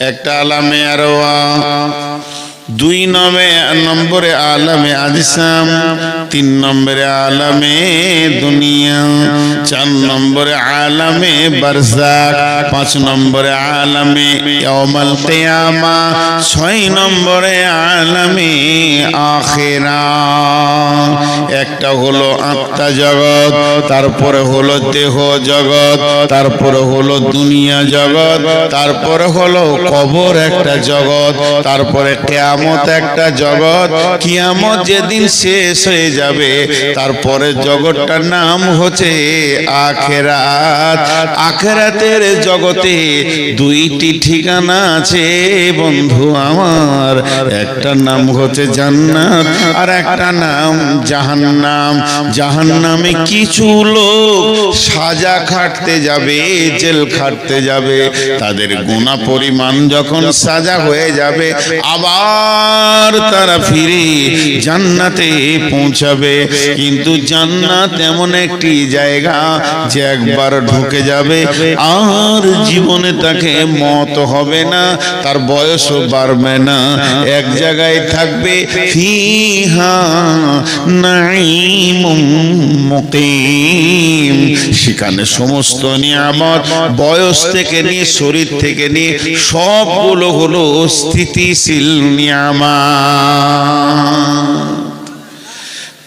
একটা আলামে আরওয়া, 2 নম্বরে আলামে আজসাম, 3 নম্বরে আলামে দুনিয়া, 4 নম্বরে আলামে বারজাক, 5 নম্বরে আলামে ইয়াউমাল কিয়ামা, 6 নম্বরে আলামে আখিরাত। একটা হলো আত্মা জগৎ, তারপরে হলো দেহ জগৎ, তারপরে হলো দুনিয়া জগৎ, তারপরে হলো কবর একটা জগৎ, তারপরে কিয়ামত একটা জগৎ। কিয়ামত যেদিন শেষ হয়ে যাবে তারপরে জগৎটার নাম হচ্ছে আখিরাত। আখিরাতের জগতে 2টি ঠিকানা আছে বন্ধু আমার, একটা নাম হচ্ছে জান্নাত আর একটা নাম জাহান্নাম। জাহান্নামে কিছু লোক সাজা খাটতে যাবে, জেল খাটতে যাবে, তাদের গুনাহ পরিমাণ যখন সাজা হয়ে যাবে আবার তারা ফিরে জান্নাতে পৌঁছাবে। কিন্তু জান্নাত এমন একটি জায়গা যে একবার ঢুকে যাবে আর জীবনে তাকে মত হবে না, তার বয়সও বাড়বে না, এক জায়গায় থাকবে। ফিহা নাঈমুম মুকিম, সেখানে সমস্ত নিয়ামত বয়স থেকে নিয়ে শরীর থেকে নিয়ে সবগুলো হলো স্থিতিশীল নিয়ামত।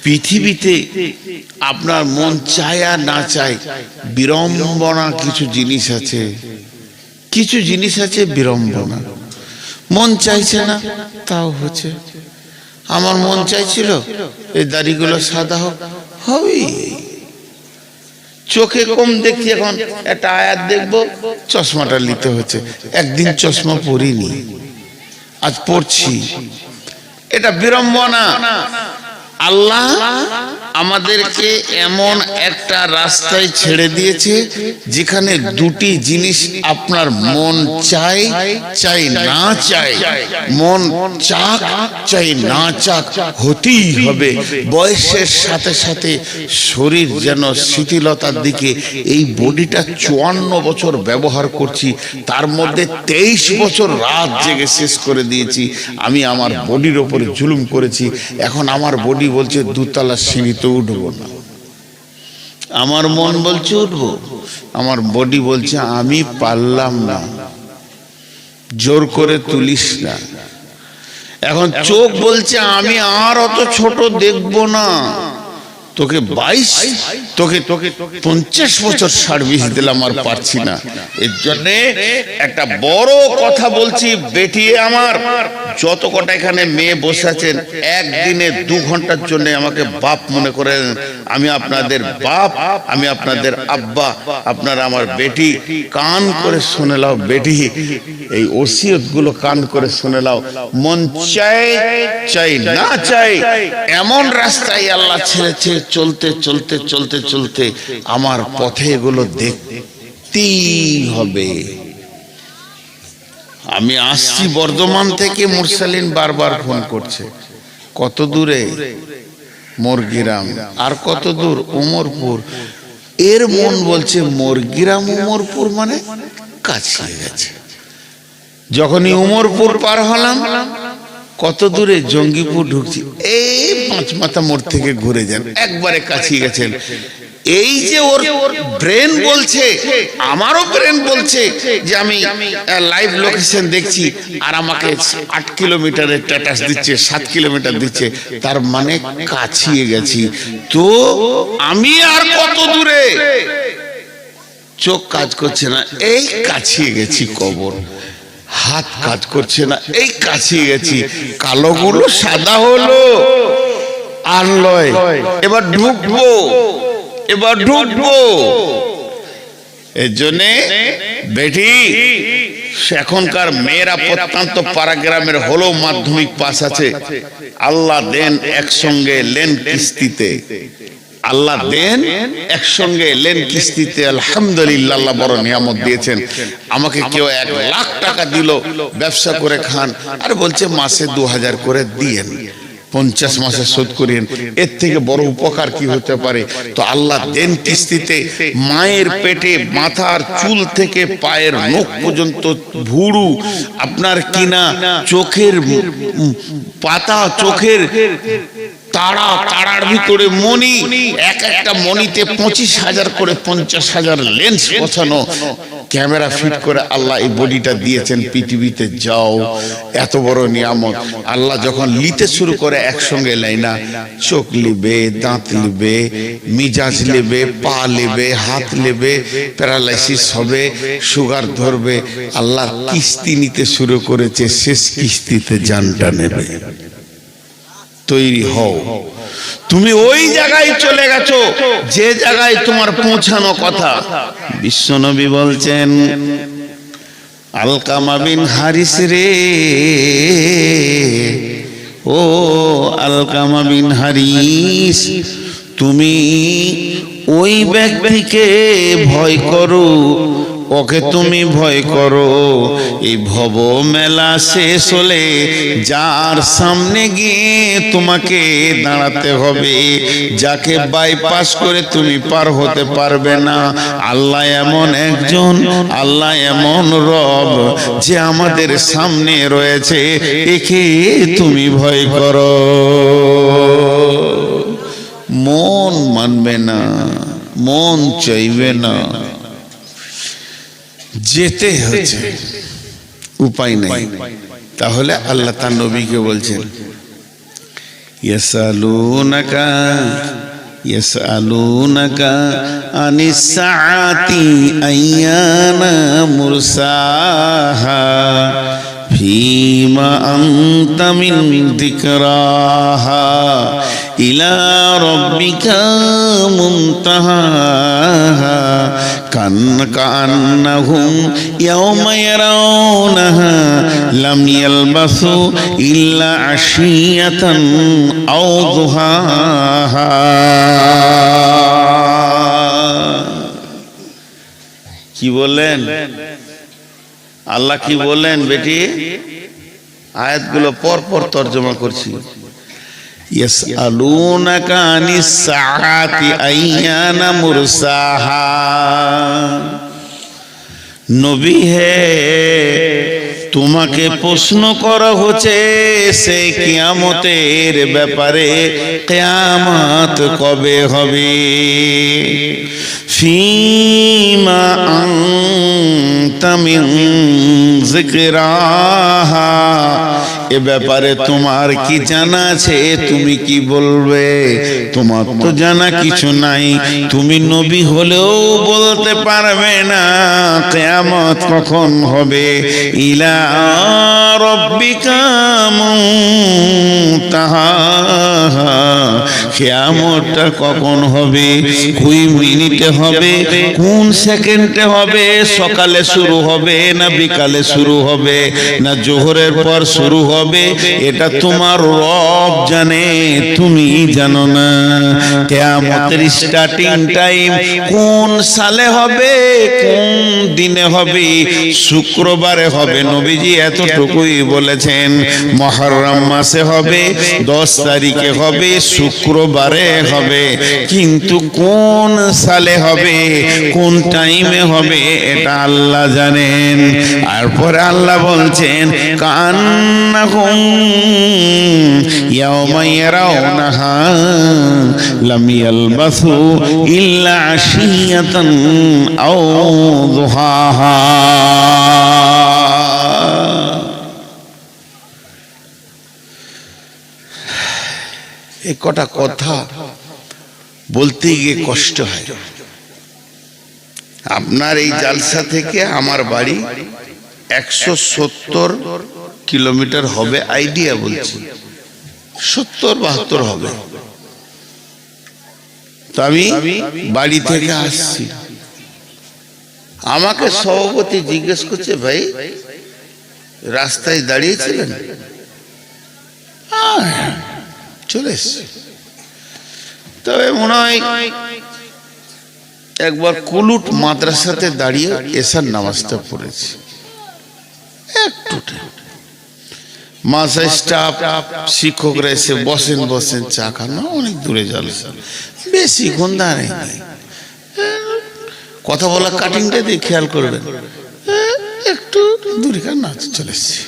পৃথিবীতে আপনার মন চায় আর না চায় বিড়ম্বনা কিছু জিনিস আছে, কিছু জিনিস আছে বিড়ম্বনা। মন চাইছে না তাও হচ্ছে। আমার মন চাইছিল এই দাড়িগুলো সাদা হোক, হবেই। চোখে কম দেখছি, এখন একটা আয়াত দেখবো চশমাটা নিতে হচ্ছে। একদিন চশমা পরিনি, আজ পড়ছি। এটা বিড়ম্বনা। আল্লাহ আমাদেরকে এমন একটা রাস্তায় ছেড়ে দিয়েছে যেখানে 2টি জিনিস আপনার মন চাই, চাই না চাই, মন চাক চাই না চাক হতেই হবে। বয়সের সাথে সাথে শরীর যেন শিথিলতার দিকে। এই বডিটা 54 বছর ব্যবহার করছি, তার মধ্যে 23 বছর রাত জেগে শেষ করে দিয়েছি। আমি আমার বডির ওপরে জুলুম করেছি। এখন আমার বডি বলছে 2 তলা সিঁড়িতে উঠবো না, আমার মন বলছে উঠবো, আমার বডি বলছে আমি পারলাম না, জোর করে তুলিস না। এখন চোখ বলছে আমি আর অত ছোট দেখবো না, তোকে 22 তোকে 50 বছর সার্ভিস দিলাম, আর পারছি না। এর জন্য একটা বড় কথা বলছি, বেটি আমার যত কটা এখানে মেয়ে বসে আছেন, একদিনে 2 ঘন্টার জন্য আমাকে বাপ মনে করেন। আমি আপনাদের বাপ, আমি আপনাদের আব্বা, আপনারা আমার বেটি। কান করে শুনে নাও বেটি, এই ওসিয়ত গুলো কান করে শুনে নাও। মন চাই চাই না চাই এমন রাস্তায় আল্লাহ ছেড়েছে, চলতে চলতে চলতে চলতে আমার পথে এগুলো দেখতেই হবে। আমি আসছি বর্ধমান থেকে, মুরসালিন বারবার ফোন করছে। কত দূরে? মোরগ্রাম। আর কত দূর? উমরপুর। এর মন বলছে মোরগ্রাম উমরপুর মানে কাছে গেছে। যখনই উমরপুর পার হলাম, কত দূরে? জঙ্গিপুর ঢুকছি। এই 5 মাথা মোড় থেকে ঘুরে যান, একবারে কাছে গেছেন। এই যে ওর ব্রেন বলছে, আমারও ব্রেন বলছে যে আমি লাইভ লোকেশন দেখছি, আর আমাকে 8 কিলোমিটারের স্ট্যাটাস দিচ্ছে, 7 কিলোমিটার দিচ্ছে, তার মানে কাছিয়ে গেছি। তো আমি আর কত দূরে? চোখ কাজ করছে না, এই কাছিয়ে গেছি কবর। হাত কাজ করছে না, এই কাছিয়ে গেছি। কালোগুলো সাদা হলো আর লয়, এবার ঢুকবো, এবার ঢুকবো। এর জন্যে বেটি, এখনকার মেয়েরা প্রত্যন্ত পাড়া গ্রামের হলেও মাধ্যমিক পাস আছে। আল্লাহ দেন একসঙ্গে লেন কিস্তিতে, আল্লাহ দেন একসঙ্গে লেন কিস্তিতে। আলহামদুলিল্লাহ, আল্লাহ বড় নিয়ামত দিয়েছেন। আমাকে কেউ 1 লাখ টাকা দিল, ব্যবসা করে খান, আর বলছে মাসে 2000 করে দিয়েন। 50 মাসে শোধ করেন, এর থেকে বড় উপকার কি হতে পারে? তো আল্লাহ দেন কিস্তিতে। মায়ের পেটে মাথার চুল থেকে পায়ের নখ পর্যন্ত ভুরু, আপনার কিনা চোখের পাতা, চোখের তারার ভিতরে মণি, এক একটা মণিতে 25,000 করে 50,000 লেন্স বসানো, ক্যামেরা ফিট করে আল্লাহ এই বডিটা দিয়েছেন পৃথিবীতে। যাও, এত বড় নিয়ামত। আল্লাহ যখন লিতে শুরু করে একসঙ্গে লাই না, চোখ লিবে, দাঁত লিবে, মিজাজ লিবে, পা লিবে, হাত লিবে, প্যারালাইসিস হবে, সুগার ধরবে। আল্লাহ কিস্তি নিতে শুরু করেছে, শেষ কিস্তিতে জানটা নেবে। তৈরি হও। তুমি ওই জায়গায় চলে গেছো যে জায়গায় তোমার পৌঁছানো কথা। বিশ্বনবী বলছেন, আলকামা বিন হারিস রে, ও আলকামা বিন হারিস, তুমি ওই ব্যক্তিকে ভয় করো, ওকে তুমি ভয় করো। এই ভব মেলা শেষ হলে যার সামনে গিয়ে তোমাকে দাঁড়াতে হবে, যাকে বাইপাস করে তুমি পার হতে পারবে না। আল্লাহ এমন একজন, আল্লাহ এমন রব যে আমাদের সামনে রয়েছে, একে তুমি ভয় করো। মন মানবে না, মন চাইবে না, যেতে হচ্ছে, উপায় নাই। তাহলে আল্লাহ তার নবীকে বলছেন, ইয়াসআলুনাকা আনিস সাআতি আইয়ানা মুরসাহা ফীমা আনতা মিন যিকরাহা ইলা রাব্বিকা মুনতাহাহা কান্নাহুম ইয়াওমা ইয়ারাউনাহা লাম ইয়ালবাসু ইল্লা আশিয়াতান আও দুহাহা। কি বলেন আল্লাহ? কি বলেন বেটি? আয়াতগুলো পর পর তর্জমা করছি। ইয়াসআলুনাকা আনিস সাআতি আইয়ানা মুরসাহা। নবী হে, তোমাকে প্রশ্ন করা হচ্ছে সেই কিয়ামতের ব্যাপারে, কিয়ামত কবে হবে। ফীমা আনতা মিন যিকরাহা, এ ব্যাপারে তোমার কি জানা আছে? তুমি কি বলবে? তোমার তো জানা কিছু নাই। তুমি নবী হলেও বলতে পারবে না কিয়ামত কখন হবে। ইলা রাব্বিকা মুনতাহাহা, কিয়ামতটা কখন হবে, কোন মিনিটে হবে, কোন সেকেন্ডে হবে, সকালে শুরু হবে না বিকালে শুরু হবে না জোহরের পর শুরু হবে, এটা তোমার রব জানে, তুমি জানো না। কিয়ামতের স্টার্টিং টাইম কোন সালে হবে, কোন দিনে হবে? শুক্রবারে হবে। নবীজি এতটুকুই বলেছেন। মুহররম মাসে হবে, 10 তারিখে হবে, শুক্রবারে হবে। কিন্তু কোন সালে হবে, কোন টাইমে হবে, এটা আল্লাহ জানেন। তারপরে আল্লাহ বলছেন, কান্নাহুম ইয়াওমা ইয়ারাউনাহা লাম ইয়ালবাসু ইল্লা আশিয়াতান আও দুহাহা। এই কটা কথা বলতে গিয়ে কষ্ট হয়। আপনার এই জালসা থেকে আমার বাড়ি 170 কিলোমিটার হবে, আইডিয়া বলছি 70-72 হবে। তো আমি বাড়ি থেকে আসছি, আমাকে সভাপতি জিজ্ঞেস করছে, ভাই রাস্তায় দাঁড়িয়েছিলেন? চলে এসছি। তবে মনে হয় একবার কুলুট মাদ্রাসাতে দাঁড়িয়ে এসার নামাজটা পড়েছি। একটু মাসে স্টাফ শিক্ষকরা এসে বসেন বসেন চা খান, অনেক দূরে যাবে, বেশিক্ষণ দাঁড়ায় নেই, কথা বলা কাটিংটা দিয়ে খেয়াল করবেন, একটু দূরে খান না চলে এসছি।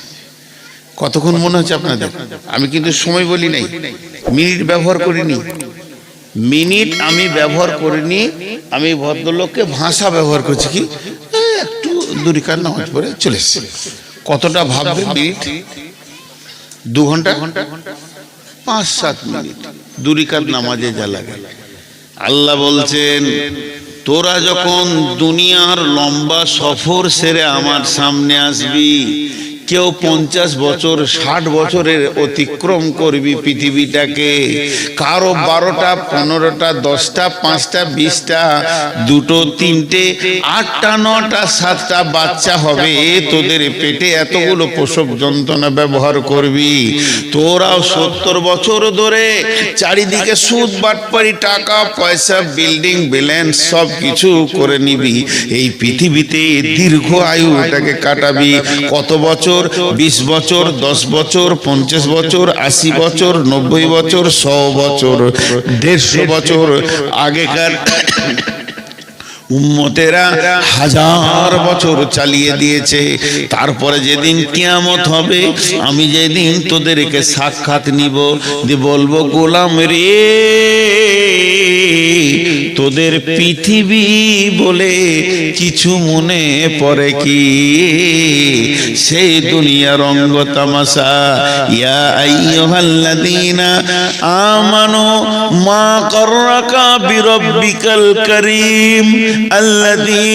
কতক্ষণ মনে হচ্ছে আপনাদের? আমি কিন্তু সময় বলি নাই, মিনিট ব্যবহার করিনি, মিনিট আমি ব্যবহার করিনি, আমি ভদ্রলোককে ভাষা ব্যবহার করছি কি একটু দূরে খান নামাজ পড়ে চলে এসছি। কতটা ভাববে মিনিট? 2 ঘন্টা 5-7 মিনিট দূরে খান নামাজে যা লাগে। আল্লাহ বলছেন তোরা যখন দুনিয়ার লম্বা সফর সেরে আমার সামনে আসবি, কেউ 50 বছর 60 বছরের অতিক্রম করবি পৃথিবীটাকে, কারো 12টা 15টা 10টা 5টা 20টা 2টো 3টে 8টা 9টা 7টা বাচ্চা হবে তোদের পেটে, এতগুলো প্রসব যন্ত্রণা ব্যবহার করবি। তোরাও 70 বছর ধরে চারিদিকে সুদ বাটপারি টাকা পয়সা বিল্ডিং ব্যালেন্স সব কিছু করে নিবি, এই পৃথিবীতে দীর্ঘ আয়ুটাকে কাটাবি। কত বছর? 20 বছর 10 বছর 50 বছর 80 বছর 90 বছর 100 বছর 150 বছর। আগেকার উম্মতেরা 1000 বছর চালিয়ে দিয়েছে। তারপরে যেদিন কিয়ামত হবে, আমি যেদিন তোদেরকে সাক্ষাৎ নিব, বলবো গোলাম রে তোদের পৃথিবী বলে কিছু মনে পড়ে কি? সেই দুনিয়া রঙ্গ তামাশা। ইয়া আইয়ুহাল্লাযীনা আমানু মা কররাকা বিরাব্বিকাল কারীম আল্লাযী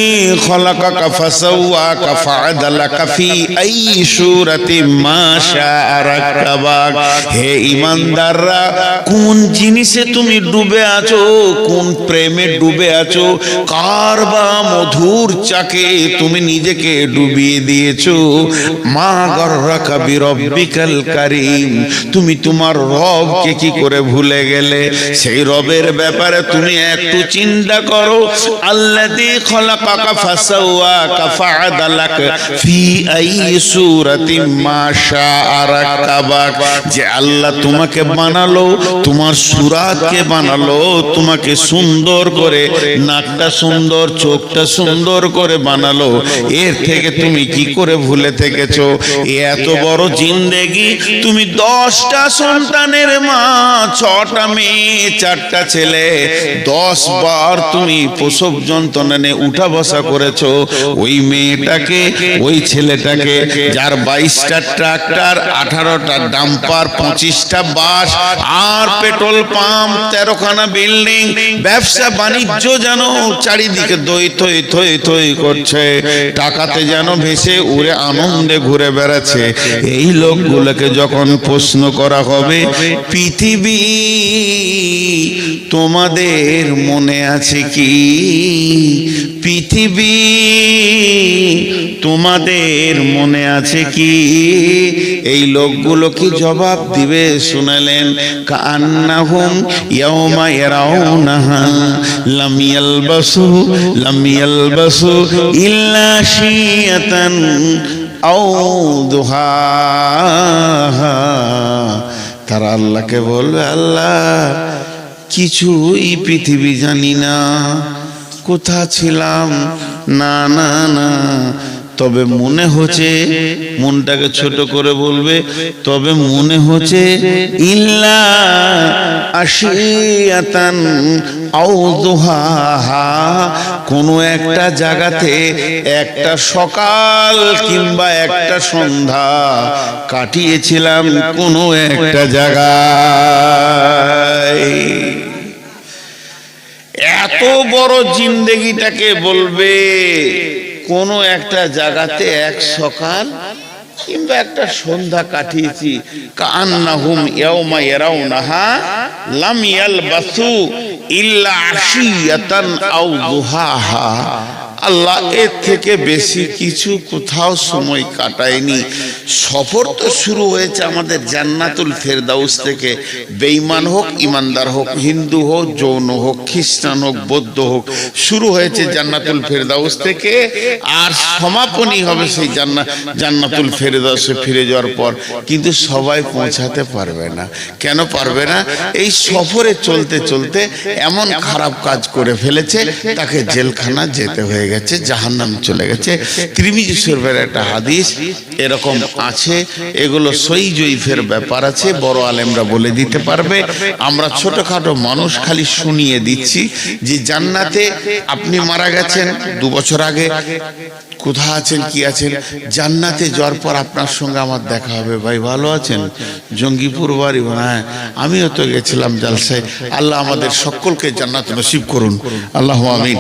খলাকাকা ফাসাওয়াকা ফাআদালাকা ফি আইয়ি সূরাতিন মা শাআ রাক্কাবাক। হে ঈমানদাররা, কোন জিনিসে তুমি ডুবে আছো, কোন প্রেমে ডুবে আছো, কার বা মধুর চাকে তুমি নিজেকে ডুবিয়ে দিয়েছো? মা গররাকা বিরাব্বিকাল কারীম, তুমি তোমার রবকে কি করে ভুলে গেলে? সেই রবের ব্যাপারে তুমি একটু চিন্তা করো। আল্লাযী খলাকাকা ফাসাওয়াকা ফাআদালাকা ফি আইয়ি সূরাতিন মা শাআ রাক্কাবাক। যে আল্লাহ তোমাকে বানালো, তোমার সুরাতকে বানালো, তোমাকে সুন্দর করে, নাকটা সুন্দর চোখটা সুন্দর করে বানালো, এর থেকে তুমি কি করে ভুলে থেকেছো? এত বড় জিন্দেগি, তুমি 10টা সন্তানের মা, 6টা মেয়ে 4টা ছেলে, 10 বার তুমি প্রসব যন্ত্রণা নিয়ে উঠা বসা করেছো। ওই মেয়েটাকে ওই ছেলেটাকে যার 22টা ট্রাক্টর 18টা ডাম্পার 25টা বাস আর পেট্রোল পাম্প 13খানা বিল্ডিং, ব্যবসা বাণিজ্য যেন চারিদিকে দই থই থই থই করছে, টাকাতে যেন ভেসে উড়ে আনন্দে ঘুরে বেড়াচ্ছে। এই লোকগুলোকে যখন প্রশ্ন করা হবে, পৃথিবী তোমাদের মনে আছে কি? পৃথিবী তোমাদের মনে আছে কি? এই লোকগুলো কি জবাব দিবে শুনালেন? কান্নাহুম ইয়াওমা ইয়ারাউনাহা লাম ইয়ালবাসু ইল্লা শিয়াতান আও দুহাহা। তারা আল্লাহকে বলবে, আল্লাহ কিছুই পৃথিবী জানি না, কোথা ছিলাম, না না না, তবে মনে হচ্ছে, মনটাকে ছোট করে বলবে, তবে মনে হচ্ছে ইল্লা আশিয়াতান আও দুহাহা, কোনো একটা জায়গাতে একটা সকাল কিংবা একটা সন্ধ্যা কাটিয়েছিলাম কোনো একটা জায়গায়। এত বড় জিন্দেগিটাকে বলবে কোনো একটা জায়গাতে এক সকাল কিংবা একটা সন্ধ্যা কাটিয়েছি। কান্নাহুম ইয়াওমা ইয়ারাউনাহা লাম ইয়ালবাসু ইল্লা আশিয়াতান আও দুহাহা। আল্লাহ এর থেকে বেশি কিছু কোথাও সময় কাটায়নি। সফর তো শুরু হয়েছে আমাদের জান্নাতুল ফেরদাউস থেকে। বেঈমান হোক ইমানদার হোক, হিন্দু হোক জৈন হোক, খ্রিস্টান হোক বৌদ্ধ হোক, শুরু হয়েছে জান্নাতুল ফেরদাউস থেকে, আর সমাপনী হবে সেই জান্নাতুল ফেরদাউসে ফিরে যাওয়ার পর। কিন্তু সবাই পৌঁছাতে পারবে না। কেন পারবে না? এই সফরে চলতে চলতে এমন খারাপ কাজ করে ফেলেছে, তাকে জেলখানা যেতে হয়ে গেছে, জাহান্নাম চলে গেছে। তিরমিজি শরীফের একটা হাদিস এরকম আছে। এগুলো সহি জয়ীফের ব্যাপার আছে, বড় আলেমরা বলে দিতে পারবে। আমরা ছোটখাটো মানুষ খালি শুনিয়ে দিচ্ছি যে জান্নাতে আপনি মারা গেছেন 2 বছর আগে, কোথা আছেন কি আছেন, জান্নাতে যাওয়ার পর আপনার সঙ্গে আমার দেখা হবে। ভাই ভালো আছেন? জঙ্গিপুর বাড়ি? হ্যাঁ, আমিও তো গেছিলাম জালসায়। আল্লাহ আমাদের সকলকে জান্নাত নসিব করুন, আল্লাহ আমিন।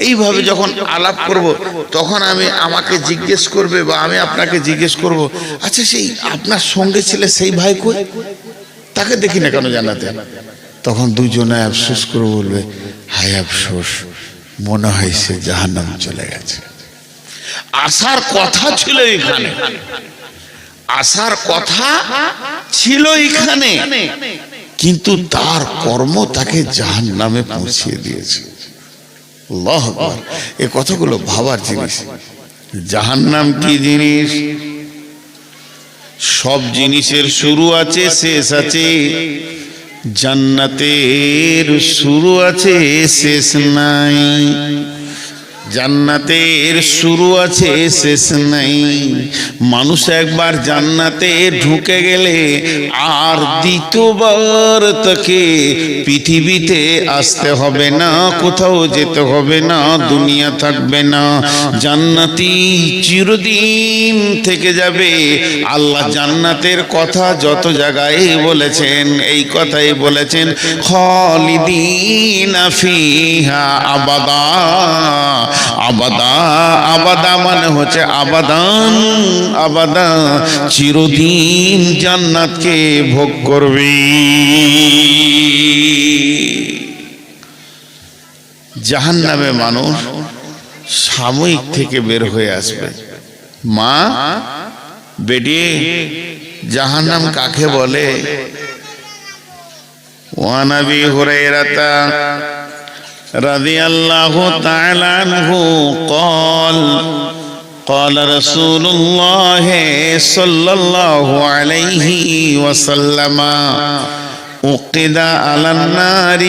এইভাবে যখন আলাপ করব, তখন আমাকে জিজ্ঞেস করবে বা আমি আপনাকে জিজ্ঞেস করব, আচ্ছা সেই আপনার সঙ্গে ছিল সেই ভাই কই, তাকে দেখি না কেন জান্নাতে? তখন দুজনে আফসোস করে বলবে, হায় আফসোস, মনে হয় সে জাহান্নাম চলে গেছে। আসার কথা ছিল এখানে, আসার কথা ছিল এখানে, কিন্তু তার কর্ম তাকে জাহান্নামে পৌঁছিয়ে দিয়েছে। আল্লাহু আকবার। এই কথাগুলো ভাবার জিনিস। জাহান্নাম কি জিনিস? সব জিনিসের শুরু আছে, শেষ আছে। জান্নাতের শুরু আছে, শেষ নাই। জান্নাতের শুরু আছে, শেষ নাই। মানুষ একবার জান্নাতে ঢুকে গেলে আর দ্বিতীয়বার তাকে পৃথিবীতে আসতে হবে না, কোথাও যেতে হবে না, দুনিয়া থাকবে না। জান্নাতি চিরদিন থেকে যাবে। আল্লাহ জান্নাতের কথা যত জায়গায় বলেছেন, এই কথাই বলেছেন, খালিদিনা ফিহা আবাদা। আবাদা, আবাদা মানে হচ্ছে আবাদান, আবাদা, চিরদিন জান্নাতকে ভোগ করবে। জাহান্নামে মানুষ সাময়িক থেকে বের হয়ে আসবে। মা বেটি, জাহান্নাম কাকে বলে? ওয়া নবী হুরায়রা رضي الله تعالى عنه قال قال رسول الله صلى الله عليه وسلم أوقد على النار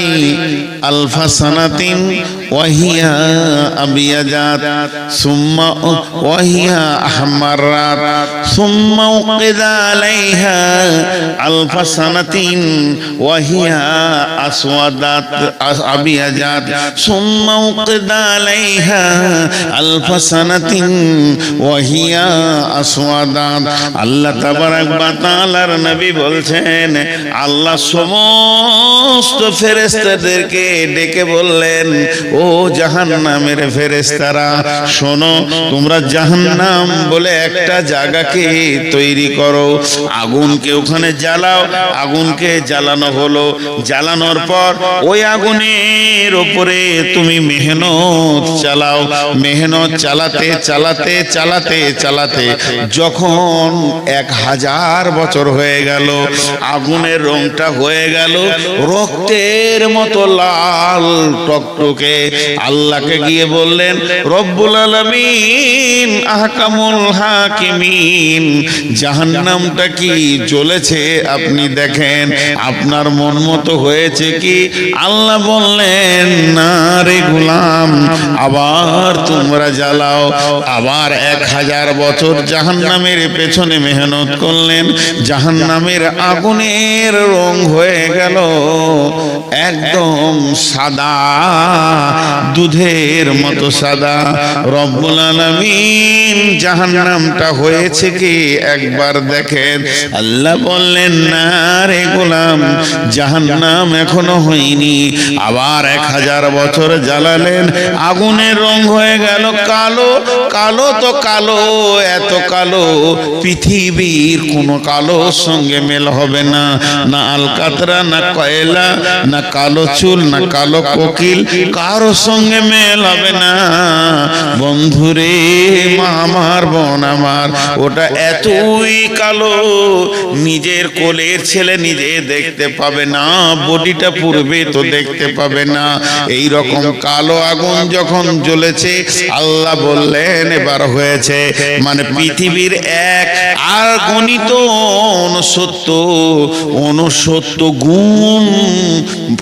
1000 سنة وهي أبيضات ثم وهي أحمرات ثم أوقد عليها 1000 سنة وهي أسودات أبيضات ثم أوقد عليها 1000 سنة وهي أسودات। আল্লাহ তাবারাক ওয়া তাআলার নবী বলছেন, আল্লাহ সমস্ত ফেরেশতাদেরকে ডেকে বললেন, ও জাহান্নামের ফেরেশতারা, শোনো, তোমরা জাহান্নাম বলে একটা জায়গাকে তৈরি করো, আগুনকে ওখানে জ্বালাও। আগুনকে জ্বালানো হলো, জ্বালানোর পর ওই আগুনের উপরে তুমি মেহনত চালাও। মেহনত চালাতে চালাতে চালাতে চালাতে যখন 1000 বছর হয়ে গেল, আগুনের রংটা হয়ে গেল রক্তের মতো লাল টকটকে। আল্লাহকে গিয়ে বললেন, রব্বুল আলামিন, আহকামুল হাকিমিন, জাহান্নামটা কি জ্বলেছে আপনি দেখেন, আপনার মন মতো হয়েছে কি? আল্লাহ বললেন, না রে গোলাম, আবার তোমরা জ্বালাও। আবার 1000 বছর জাহান্নামের পেছনে মেহনত করলেন, জাহান্নামের আগুনের রং হয়ে গেল একদম সাদা, দুধের মতো সাদা। রব্বুল আলামিন, জাহান্নামটা হয়েছে কি একবার দেখেন। আল্লাহ বললেন, না রে গোলাম, জাহান্নাম এখনো হয়নি। আবার 1000 বছর জ্বালালেন, আগুনের রং হয়ে গেল কালো। কালো তো কালো, এত কালো পৃথিবীর কোনো কালোর সঙ্গে মেল হবে না, না আলকা কাতরা, না কয়লা, না কালো চুল, না কালো কোকিল, কারো সঙ্গে মেল হবে না। বন্ধুরে, মা আমার, বোন আমার, ওটা এতই কালো নিজের কোলের ছেলে নিজে দেখতে পাবে না, বডিটা পূর্বে তো দেখতে পাবে না। এই রকম কালো আগুন যখন জ্বলেছে, আল্লাহ বললেন এবার হয়েছে, মানে পৃথিবীর এক আর গণিত 69 গুণ,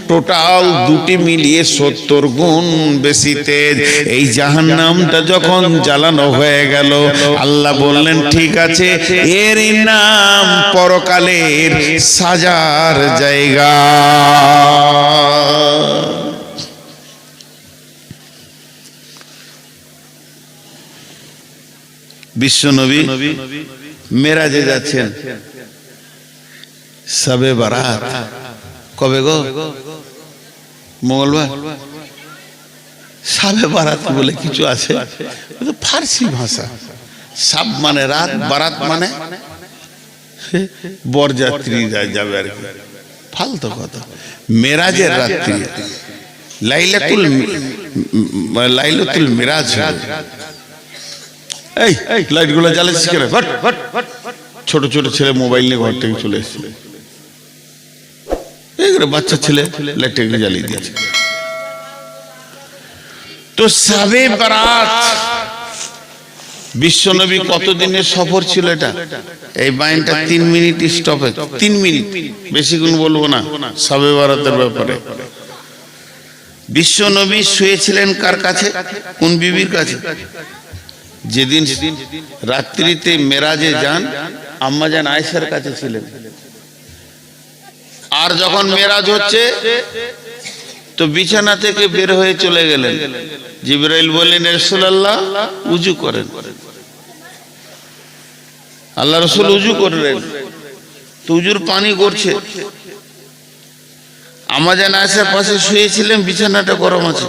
টোটাল দুটি মিলিয়ে 70 গুণ বেশি তেজ। এই জাহান্নামটা যখন জ্বালানো হয়ে গেল, আল্লাহ বললেন ঠিক আছে, এর নাম পরকালের সাজার জায়গা। বিশ্বনবী মেরাজে যাচ্ছেন, শবে বারাত কবে গো? মঙ্গলবার। শবে বারাত বলে কিছু আছে, ফার্সি ভাষা। সাব মানে রাত, বারাত মানে বরযাত্রীরা যাবে আর কি, ফালতু কথা। মেরাজের রাত্রি, লাইলাতুল মিরাজ। এই লাইট গুলো জ্বালাচ্ছিস কেন? ছোট ছোট ছেলে মোবাইল নিয়ে ঘর থেকে চলে এসেছিল, এইগুলো বাচ্চা ছেলে লাইটটাকে জ্বালিয়ে দিয়েছে। তো শবে বারাত, বিশ্বনবী কতদিনের সফর ছিল এটা? এই বাইনটা 3 মিনিট স্টপে, 3 মিনিট, বেশিক্ষণ বলবো না শবে বারাতের ব্যাপারে। বিশ্বনবী শুয়েছিলেন কার কাছে? কোন বিবির কাছে? যেদিন রাত্রিতে মেরাজে যান, আম্মা জান আয়েশার কাছে ছিলেন। আর যখন মেরাজ হচ্ছে তো বিছানা থেকে বের হয়ে চলে গেলেন। জিবরাইল বললেন রাসূলুল্লাহ উযু করেন। আল্লাহ রাসূল উযু করলেন, তো উযুর পানি গড়ছে। আম্মা জান আয়েশার পাশে শুয়েছিলেন, বিছানাটা গরম আছে।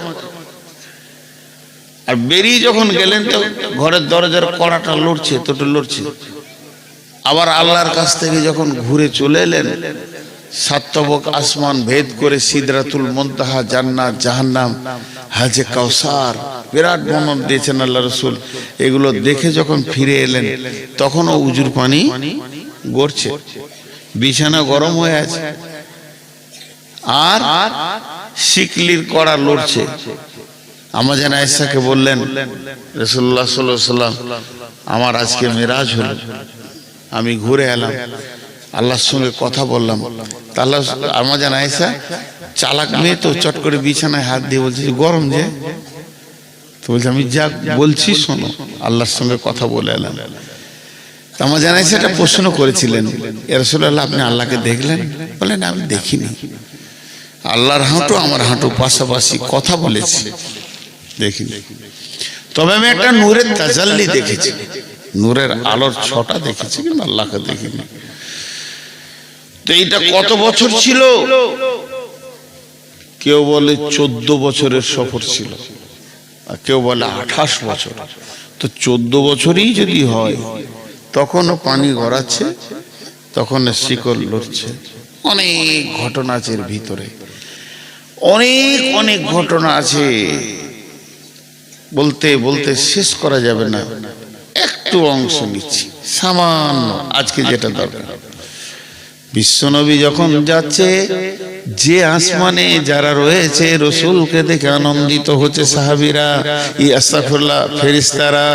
আর বেরিয়ে যখন গেলেন তো ঘরের দরজার কড়াটা লড়ছে, তোটা লড়ছে। আবার আল্লাহর কাছ থেকে যখন ঘুরে চলে এলেন, 7 তবক আসমান ভেদ করে সিদরাতুল মুনতাহা, জান্নাত, জাহান্নাম, হাজে কাউসার, বিরাট বর্ণনা দিয়েছেন আল্লাহ রাসূল। এগুলো দেখে যখন ফিরে এলেন, তখনও উজুর পানি গড়ছে, বিছানা গরম হয়ে আছে, আর শিকলির কড়া লড়ছে। আম্মা জান আয়েশাকে বললেন রাসূলুল্লাহ সাল্লাল্লাহু আলাইহি ওয়াসাল্লাম, আমার আজকে মেরাজ হলো, আমি ঘুরে এলাম, আল্লাহর সঙ্গে কথা বললাম। আল্লাহ, আম্মা জান আয়েশা চালাক মেয়ে তো, চট করে বিছানায় হাত দিয়ে বলছে গরম যে, তো বলছে আমি যা বলছি শোনো, আল্লাহর সঙ্গে কথা বলে এলাম। আম্মা জান আয়েশা একটা প্রশ্ন করেছিলেন, ইয়া রাসূলুল্লাহ আপনি আল্লাহকে দেখলেন? বলেন আমি দেখিনি, আল্লাহর হাঁটু আমার হাঁটু পাশাপাশি, কথা বলেছি, দেখিনি। তবে আমি একটা নূরের তাজাল্লি দেখেছি, নূরের আলোর ছটা দেখেছি, কিন্তু আল্লাহকে দেখিনি। তো এইটা কত বছর ছিল? কেউ বলে 14 বছরের সফর ছিল, আর কেউ বলে 28 বছর। তো 14 বছরই যদি হয়, তখনও পানি গড়াচ্ছে, তখন শিকল লড়ছে। অনেক ঘটনা আছে এর ভিতরে, অনেক অনেক ঘটনা আছে, বলতে বলতে শেষ করা যাবে না। একটু অংশ নিচ্ছি সামান্য, আজকে যেটা দরকার। বিশ্বনবী যখন যাচ্ছে, যে আসমানে যারা রয়েছে রাসূলকে দেখে আনন্দিত হচ্ছে সাহাবীরা, আস্তাগফিরুল্লাহ, ফেরেশতারা।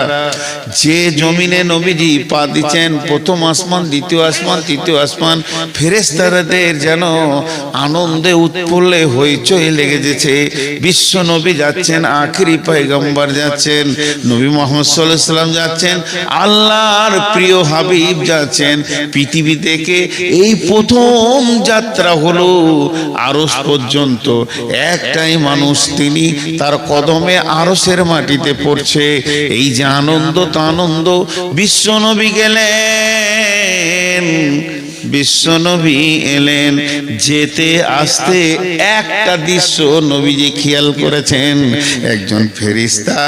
যে জমিনে নবীজি পা দিচ্ছেন, প্রথম আসমান, দ্বিতীয় আসমান, তৃতীয় আসমান, ফেরেশতাদের যেন আনন্দে উৎফুল্লে হইচই লেগে যেছে। বিশ্ব নবী যাচ্ছেন, আখেরি পয়গম্বর যাচ্ছেন, নবী মুহাম্মদ সাল্লাল্লাহু আলাইহি ওয়াসাল্লাম যাচ্ছেন, আল্লাহর প্রিয় হাবিব যাচ্ছেন। পৃথিবী থেকে এই প্রথম যাত্রা হলো আরশ পর্যন্ত। একটাই মানুষ, তিনি তার কদমে আরশের মাটিতে পড়ছে। এই যে আনন্দ, তো আনন্দ। বিশ্ব নবী গেলেন বিশ্বনবী এলেন, যেতে আসতে একটা দৃশ্য নবীজি খেয়াল করেছেন। একজন ফেরেশতা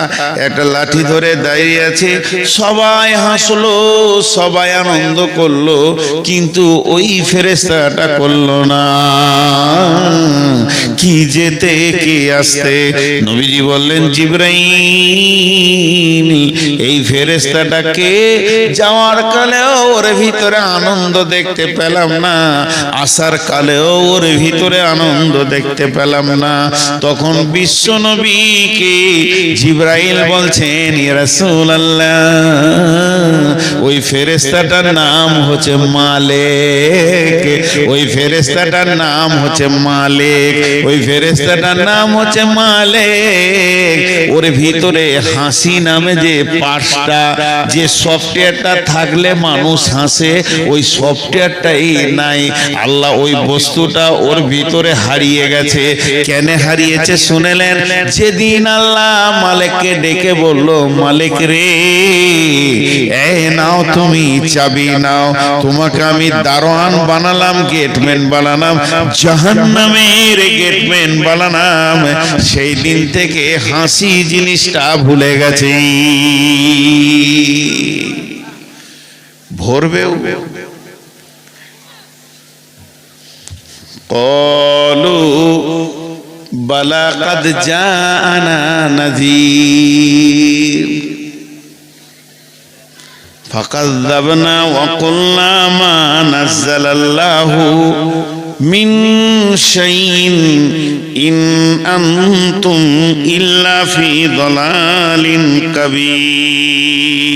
একটা লাঠি ধরে দাঁড়িয়ে আছে, সবাই হাসলো, সবাই আনন্দ করলো, কিন্তু ওই ফেরেশতাটা করলো না। কি যেতে কি আসতে? নবীজি বললেন, জিবরাইল, এই ফেরেশতাটাকে যাওয়ার কালেও ওর ভিতরে আনন্দ দেখতে পেলাম না, আসার কালেও ওর ভিতরে আনন্দ দেখতে পেলাম না। তখন বিশ্ব নবীকে জিবরাইল বলছেন, ইয়া রাসূলুল্লাহ, ওই ফেরেশতাটার নাম হচ্ছে মালিক, ওই ফেরেশতাটার নাম হচ্ছে মালিক, ওই ফেরেশতাটার নাম হচ্ছে মালিক। ওর ভিতরে হাসি নামে যে পাঁচটা যে সফটওয়্যারটা থাকলে মানুষ হাসে, ওই সফটওয়্যারটাই নাই। আল্লাহ ওই বস্তুটা ওর ভিতরে হারিয়ে গেছে। কেন হারিয়েছে শুনেলেন? যেদিন আল্লাহ মালিককে ডেকে বলল, মালিক রে, এই নাও তুমি চাবি নাও, তোমাকে আমি দারোয়ান বানালাম, গেটম্যান বানালাম, জাহান্নামের গেটম্যান বানালাম, সেই দিন থেকে হাসি জিনিসটা ভুলে গেছে। ভরবেও। ক্বালু বালা কাদ জাআনা নাযীর ফাকাযযাবনা ওয়া কুলনা মা নাযালাল্লাহু মিন শাইইন ইন আনতুম ইল্লা ফি দালালিন কাবীর।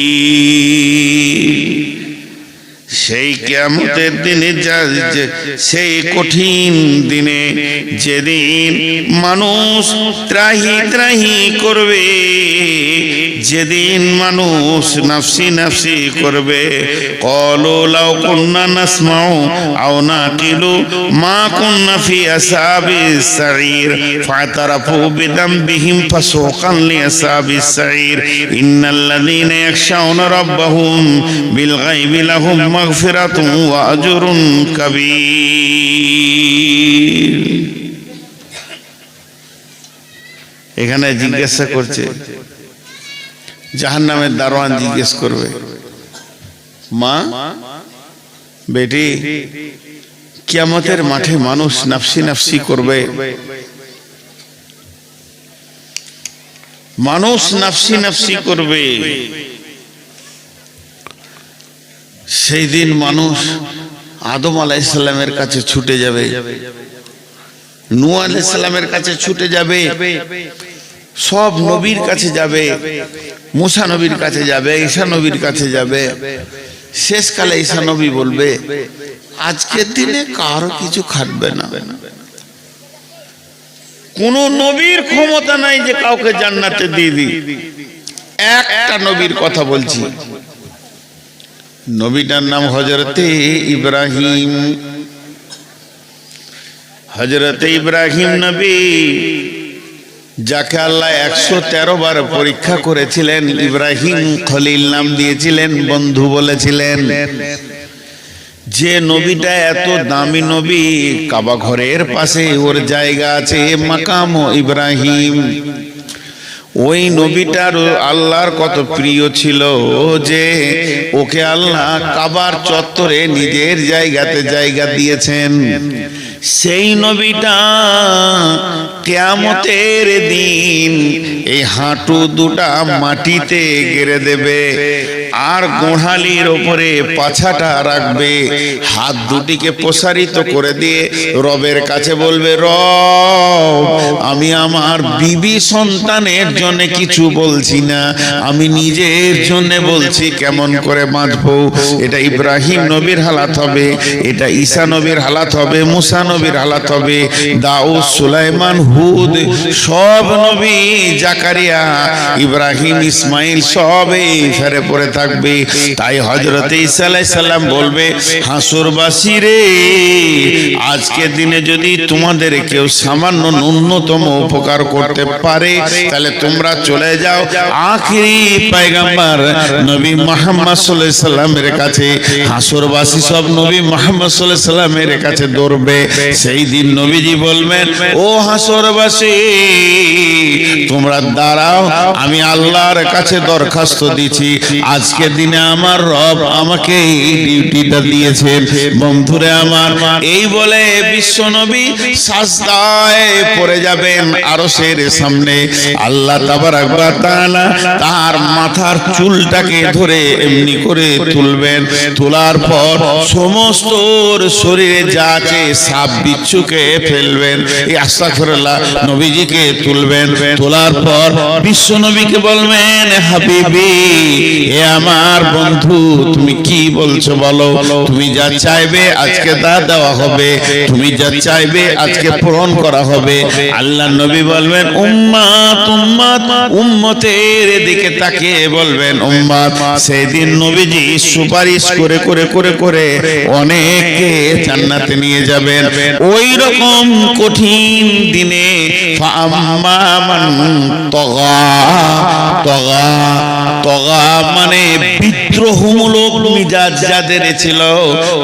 সেই কিয়ামতের দিনে, সেই কঠিন দিনে, যেদিন মানুষ ত্রাহি ত্রাহি করবে, যেদিন মানুষ নাফসি নাফসি করবে, ক্বালু লাউ কুন্না নাসমাউ আও নাকিলু মা কুন্না ফি আসহাবিস সাঈর ফাতারাফু বিযামবিহিম ফাসুকান লিআসহাবিস সাঈর ইন্নাল্লাযীনা ইয়াখশাউনা রাব্বাহুম বিল গায়বি লাহুম মাগফিরাতুন ওয়া আজরুন কাবীর। এখানে জিজ্ঞাসা করছে, জাহান্নামের দারোয়ান জিজ্ঞেস করবে, মা বেটি, কিয়ামতের মাঠে মানুষ নাফসি নাফসি করবে, মানুষ নাফসি নাফসি করবে, সেই দিন মানুষ আদম আলাইহিস সালামের কাছে ছুটে যাবে, নূহ আলাইহিস সালামের কাছে ছুটে যাবে, সব নবীর কাছে যাবে, মুসা নবীর কাছে যাবে, ঈসা নবীর কাছে যাবে। শেষকালে ঈসা নবী বলবে, আজকের দিনে কারো কিছু খাটবে না, কোন নবীর ক্ষমতা নাই যে কাউকে জান্নাতে দিয়ে দিই। একটা নবীর কথা বলছি, নবীটার নাম হযরতে ইব্রাহিম। হযরতে ইব্রাহিম নবী, যাকে আল্লাহ 113 বার পরীক্ষা করেছিলেন, ইব্রাহিম খলিল নাম দিয়েছিলেন, বন্ধু বলেছিলেন। যে নবীটা এত দামি নবী, কাবা ঘরের পাশে ওর জায়গা আছে, মাকাম ইব্রাহিম। ওই নবীটার আল্লাহর কত প্রিয় ছিল যে ওকে আল্লাহ কাবার চত্বরে নিজের জায়গাতে জায়গা দিয়েছেন। সেই নবীটা কিয়ামতের দিন এই হাঁটু দুটা মাটিতে গেড়ে দেবে, আর গোড়ালির ওপরে পাছাটা রাখবে, হাত দুটিকে প্রসারিত করে দিয়ে রবের কাছে বলবে, রব, আমি আমার বিবি সন্তানের জন্য কিছু বলছি না, আমি নিজের জন্য বলছি, কেমন করে বাঁচবো। এটা ইব্রাহিম নবীর হালাত হবে, এটা ঈসা নবীর হালাত হবে, মুসা নবীর হালাত হবে, দাউদ, সুলাইমান, হুদ, সব নবী, জাকারিয়া, ইব্রাহিম, ইসমাইল, সব এই ফেরে পড়ে থাকে। থাকবে। তাই হযরত ঈসা আলাইহিস সালাম বলবে, হাসরবাসী রে, আজকের দিনে যদি তোমাদের কেউ সামান্য ন্যূনতম উপকার করতে পারে, তাহলে তোমরা চলে যাও আখিরি পয়গম্বর নবী মুহাম্মদ সাল্লাল্লাহু আলাইহি সাল্লামের কাছে। হাসরবাসী সব নবী মুহাম্মদ সাল্লাল্লাহু আলাইহি সাল্লামের কাছে দৌড়বে। সেই দিন নবীজি বলবেন, ও হাসরবাসী, তোমরা দাঁড়াও, আমি আল্লাহর কাছে দরখাস্ত দিছি। আজকের দিনে আমার রব আমাকে এই ডিউটিটা দিয়েছেন। বন্ধুরে আমার, এই বলে বিশ্ব নবী সাজদায় পড়ে যাবেন আরশের সামনে। আল্লাহ তাবারাক ওয়া তাআলা তার মাথার চুলটাকে ধরে এমনি করে তুলবেন। তোলার পর সমস্ত শরীরে যা আছে সাপ বিচ্ছুকে ফেলবেন। এই আস্তাগফিরুল্লাহ, নবীজিকে তুলবেন। তোলার পর বিশ্ব নবীকে বলবেন, হাবিবি, এ আমার বন্ধু, তুমি কি বলছো বলো। তুমি যা চাইবে আজকে তা দেওয়া হবে, তুমি যা চাইবে আজকে পূরণ করা হবে। আল্লাহ নবী বলবেন, উম্মত উম্মত, উম্মতের দিকে তাকিয়ে বলবেন উম্মত। সেই দিন নবীজি সুপারিশ করে করে করে করে অনেককে জান্নাতে নিয়ে যাবেন। ওই রকম কঠিন দিনে ফাআম্মা মান তগা, তগা তগা মানে বিদ্রোহমূলক মিজাজ যাদের ছিল,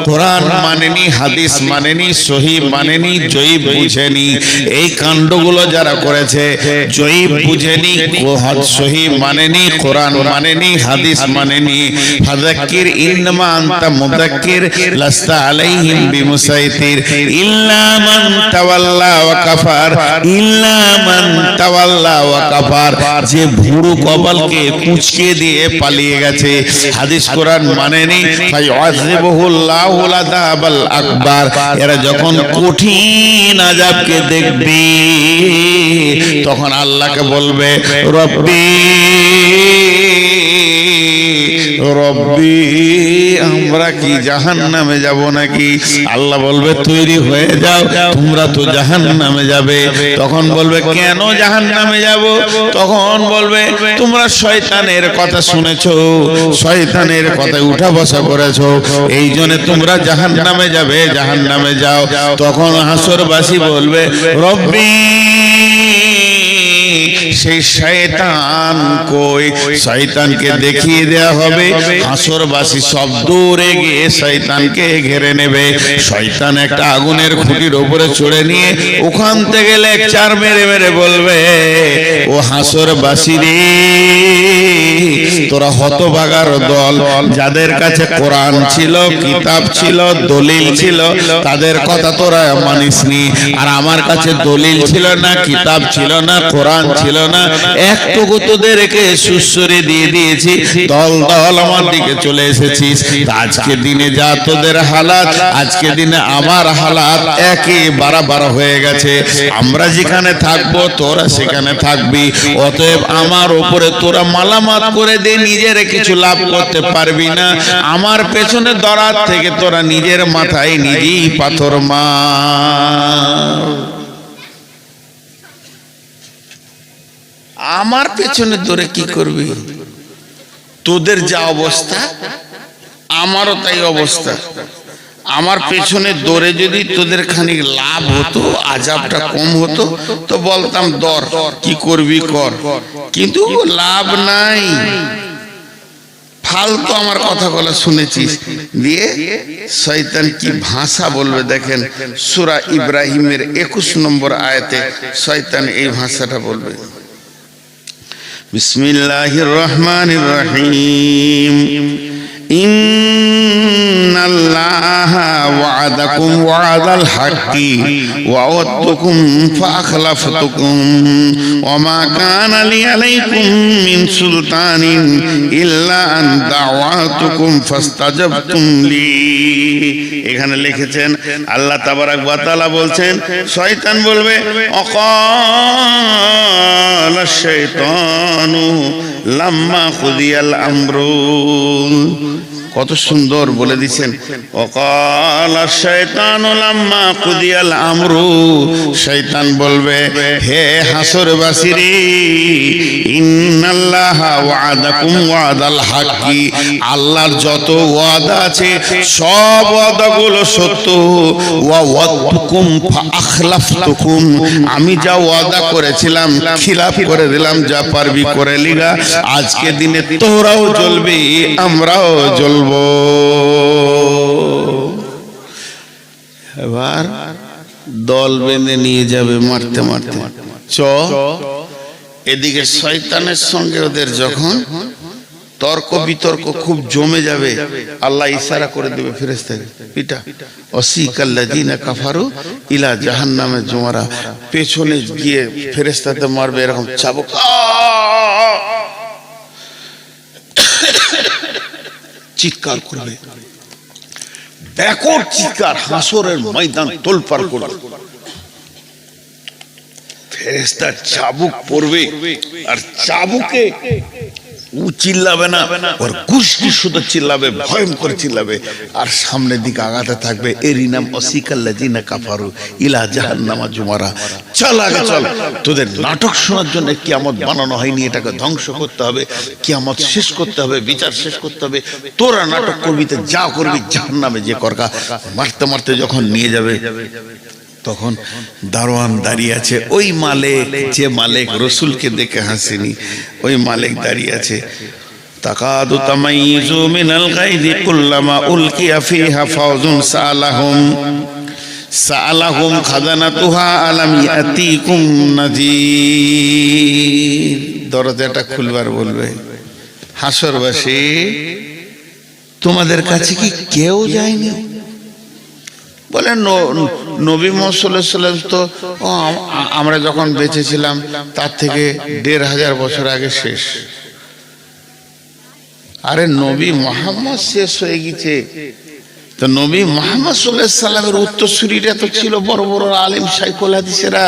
কোরআন মানেনি, হাদিস মানেনি, সহি মানেনি, জয়ীব বুঝেনি, এই কাণ্ডগুলো যারা করেছে, জয়ীব বুঝেনি, সহি মানেনি, কোরআন মানেনি, হাদিস মানেনি, ফাযাক্কির ইন্নামা আনতা মুযাক্কির লাস্তা আলাইহিম বিমুসাইতির ইল্লা মান তাওয়াল্লা ওয়া কাফার, ইল্লা মান তাওয়াল্লা ওয়া কাফার, যে ভুরু কপালকে কুঁচকে দিয়ে পালিয়ে গেছে, হাদিস কোরআন মানেনি, ফায়ুআযিবুহুল্লাহুল আযাবাল আকবার। এরা যখন কঠিন আযাবকে দেখবে, তখন আল্লাহকে বলবে, রব্বি রব্বি, আমরা কি জাহান্নামে যাব নাকি? আল্লাহ বলবে, তৈরি হয়ে যাও, তোমরা তো জাহান্নামে যাবে। তখন বলবে, কেন জাহান্নামে যাব? তখন বলবে, তোমরা শয়তানের কথা শুনেছো, শয়তানের কথায় উঠা বসা করেছো, এই জন্য তোমরা জাহান্নামে যাবে, জাহান্নামে যাও। তখন হাসরবাসী বলবে, রব্বি, সেই শয়তান কই? শয়তানকে দেখিয়ে দেয়া হবে। হাসরবাসী সব দৌড়ে গিয়ে শয়তানকে ঘিরে নেবে। শয়তান একটা আগুনের খুঁটির উপরে চড়ে নিয়ে ওখান থেকে লেকচার মেরে মেরে বলবে, ও হাসরবাসী রে, তোরা হতভাগার দল, যাদের কাছে কোরআন ছিল, কিতাব ছিল, দলিল ছিল, তাদের কথা তোরা মানিসনি। আর আমার কাছে দলিল ছিল না, কিতাব ছিল না, কোরআন ছিল না, একটুকু তোদেরকে সুসরে দিয়ে দিয়েছি, দল দল আমার দিকে চলে এসেছিস। আজকে দিনে যা তোদের হালাত, আজকে দিনে আমার হালাত একই বাড়া হয়ে গেছে। আমরা যেখানে থাকবো তোরা সেখানে থাকবি, অতএব আমার উপরে তোরা মালামাত করে দে, নিজের কিছু লাভ করতে পারবি না। আমার পেছনে দরাত থেকে তোরা নিজের মাথায় নিজেই পাথর মার। আমার পেছনে ধরে কি করবি? তোদের যা অবস্থা আমারও তাই অবস্থা। আমার পেছনে দৌড়ে যদি তোদের খানিক লাভ হতো, আজাবটা কম হতো, তো বলতাম দর, কি করবি কর, কিন্তু লাভ নাই। ফালতু আমার কথা বলা শুনেছিস। দিয়ে শয়তান কি ভাষা বলবে দেখেন, সূরা ইব্রাহিমের 21 নম্বর আয়াতে শয়তান এই ভাষাটা বলবে, বিসমিল্লাহির রহমানির রহিম, ইন্নাল্লাহা ওয়া'আদাকুম ওয়া'দাল হাক্কি ওয়া ওয়া'আদতুকুম ফাআখলাফতুকুম ওয়া মা কানা লি আলাইকুম মিন সুলতানিন ইল্লা আন দা'ওয়াতুকুম ফাস্তাজাবতুম লি। এখানে লিখেছেন আল্লাহ তাবারাক ওয়া তাআলা বলছেন, শয়তান বলবে, অকালা শাইতানু লাম্মা খুদিয়াল আমরু, কত সুন্দর বলে দিচ্ছেন, ওয়াকালা শাইতানু লাম্মা কুদিয়াল আমরু, শয়তান বলবে হে হাসরবাসীরে, ইন্নাল্লাহা ওয়াদাকুম ওয়াদাল হাক্কি, আল্লাহর যত ওয়াদা আছে সব ওয়াদাগুলো সত্য, ওয়া ওয়াদতুকুম ফাআখলাফতুকুম, আমি যা ওয়াদা করেছিলাম খিলাফ করে দিলাম, যা পারবি করে লিগা, আজকে দিনে তোরাও জ্বলবি আমরাও জ্বলবো। এবার দল বেঁধে নিয়ে যাবে মারতে মারতে, চ এদিকে শয়তানের সঙ্গে ওদের যখন তর্ক বিতর্ক খুব জমে যাবে, আল্লাহ ইশারা করে দেবে ফেরেশতাকে, পিটা ওয়াসিকাল্লাযিনা কাফারু ইলা জাহান্নামে জুমারা, পেছনে গিয়ে ফেরেশতাতে মারবে, এরকম চাবুক চিৎকার করবে, ব্যাকট চিৎকার, হাসরের ময়দান তোলপাড় করবে, ফেরেশতা চাবুক পড়বে, আর চাবুকে ও চিল্লাবে না, ওর গোষ্ঠী শুধু চিল্লাবে, ভয়ঙ্কর চিল্লাবে, আর সামনের দিকে আগাতে থাকবে, এরই নাম ওয়াসিকাল্লাযিনা কাফারু ইলা জাহান্নামা জুমারা। চল আগে চল, তোদের নাটক শোনার জন্য কিয়ামত বানানো হয়নি, এটাকে ধ্বংস করতে হবে, কিয়ামত শেষ করতে হবে, বিচার শেষ করতে হবে, তোরা নাটক করবি তো যা করবি জাহান্নামে যে করকা। মারতে মারতে যখন নিয়ে যাবে, তখন দারোয়ান দাঁড়িয়ে আছে, ওই মালিক, যে মালিক রসুলকে দেখে হাসেনি, ওই মালিক দাঁড়িয়ে আছে। তাকাদু তামাইযু মিনাল গায়যি কুল্লামা উলকিয়া ফিহা ফাওজুন সাআলাহুম খাজানাতুহা আলাম ইয়াতিকুম নাযীর, দরজাটা খুলবার বলবে, হাসরবাসী তোমাদের কাছে কি কেউ যায়নি? বলে নবী মুহাম্মদ সাল্লাল্লাহু আলাইহি ওয়াসাল্লাম তো আমরা যখন বেঁচে ছিলাম তার থেকে ১৫০০ বছর আগে শেষ। আরে নবী মুহাম্মদ শেষ হয়ে গেছে, তো নবী মুহাম্মদ সাল্লাল্লাহু আলাইহি ওয়াসাল্লামের উত্তরসূরিরা তো ছিল বড় বড় আলেম শাইখুল হাদিসেরা।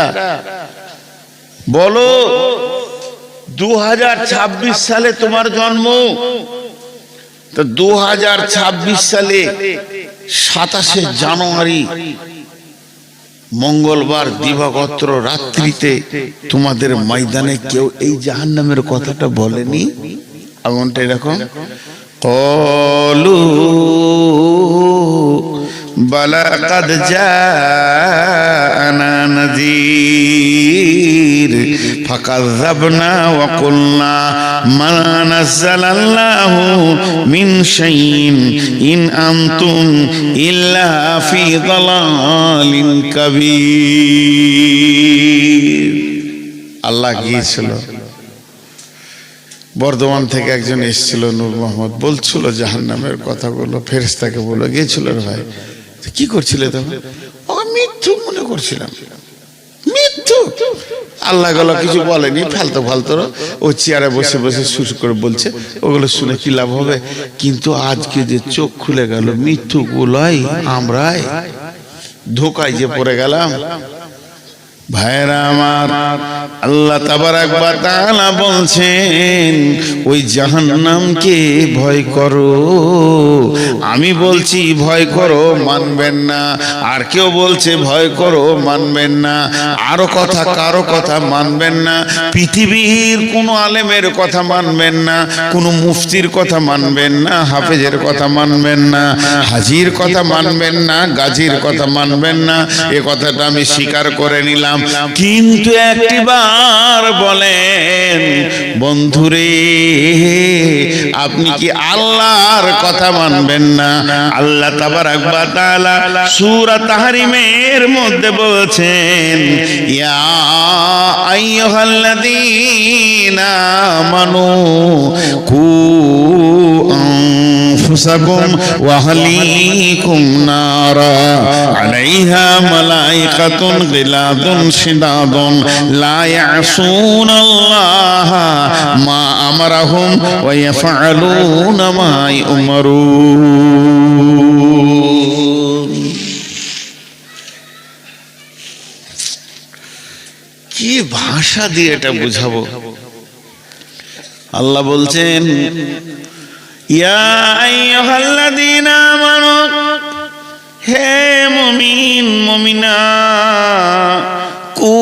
বলো 2026 সালে তোমার জন্ম, তো 2026 সালে 27শে জানুয়ারি মঙ্গলবার দিবাগত রাত্রিতে তোমাদের ময়দানে কেউ এই জাহান্নামের কথাটা বলেনি? এমনটা এরকম ক্বালু বালা কাদ জাআনা নাযীর ফাকাযাবনা ওয়া কুলনা মা নাযালাল্লাহু মিন শাইইন ইন আনতুম ইল্লা ফি যালালিন কাবীর। আল্লাহ গিয়েছিল, বর্ধমান থেকে একজন এসেছিল, নূর মোহাম্মদ, বলছিল জাহান্নামের কথাগুলো, ফেরেশতাকে বলে গিয়েছিল, ভাই কি করছিলে তখন? মিথ্যুক মনে করছিলাম, মিথ্যুক। আল্লাহ গলা কিছু বলেনি, ফালতু ফালতু ও চেয়ারে বসে বসে শুরু করে বলছে, ওগুলো শুনে কি লাভ হবে? কিন্তু আজকে যে চোখ খুলে গেল, মিথ্যুক গুলাই আমরাই ধোকায় যে পড়ে গেলাম। ভাইরা আমার, আল্লাহ তাবারাক ওয়া তাআলা বলছেন ওই জাহান্নামকে ভয় করো। আমি বলছি ভয় করো, মানবেন না। আর কেউ বলছে ভয় করো, মানবেন না। আরো কথা, কারো কথা মানবেন না। পৃথিবীর কোনো আলেমের কথা মানবেন না, কোনো মুফতির কথা মানবেন না, হাফেজের কথা মানবেন না, হাজির কথা মানবেন না, গাজীর কথা মানবেন না। এ কথাটা আমি স্বীকার করে নিলাম। কিন্তু একটিবার বলেন বন্ধুরে, আপনি কি আল্লাহর কথা মানবেন না? আল্লাহ তাবারাক ওয়া তাআলা সূরা তাহরিমের মধ্যে বলছেন, ইয়া আইয়ুহাল্লাযীনা আমানু কু আনফুসাকুম ওয়া আহলিকুম নারা আলাইহা মালাইকাতুন গিলাদুন শিদাদুন লা ইয়াসুনাল্লাহা মা আমারাহুম ওয়া ইয়াফআলুনা মা ইউমারুন। কি ভাষা দিয়ে এটা বুঝাবো? আল্লাহ বলছেন, ইয়া আইয়ুহাল্লাযীনা আমানু, হে মুমিন মুমিনা, কু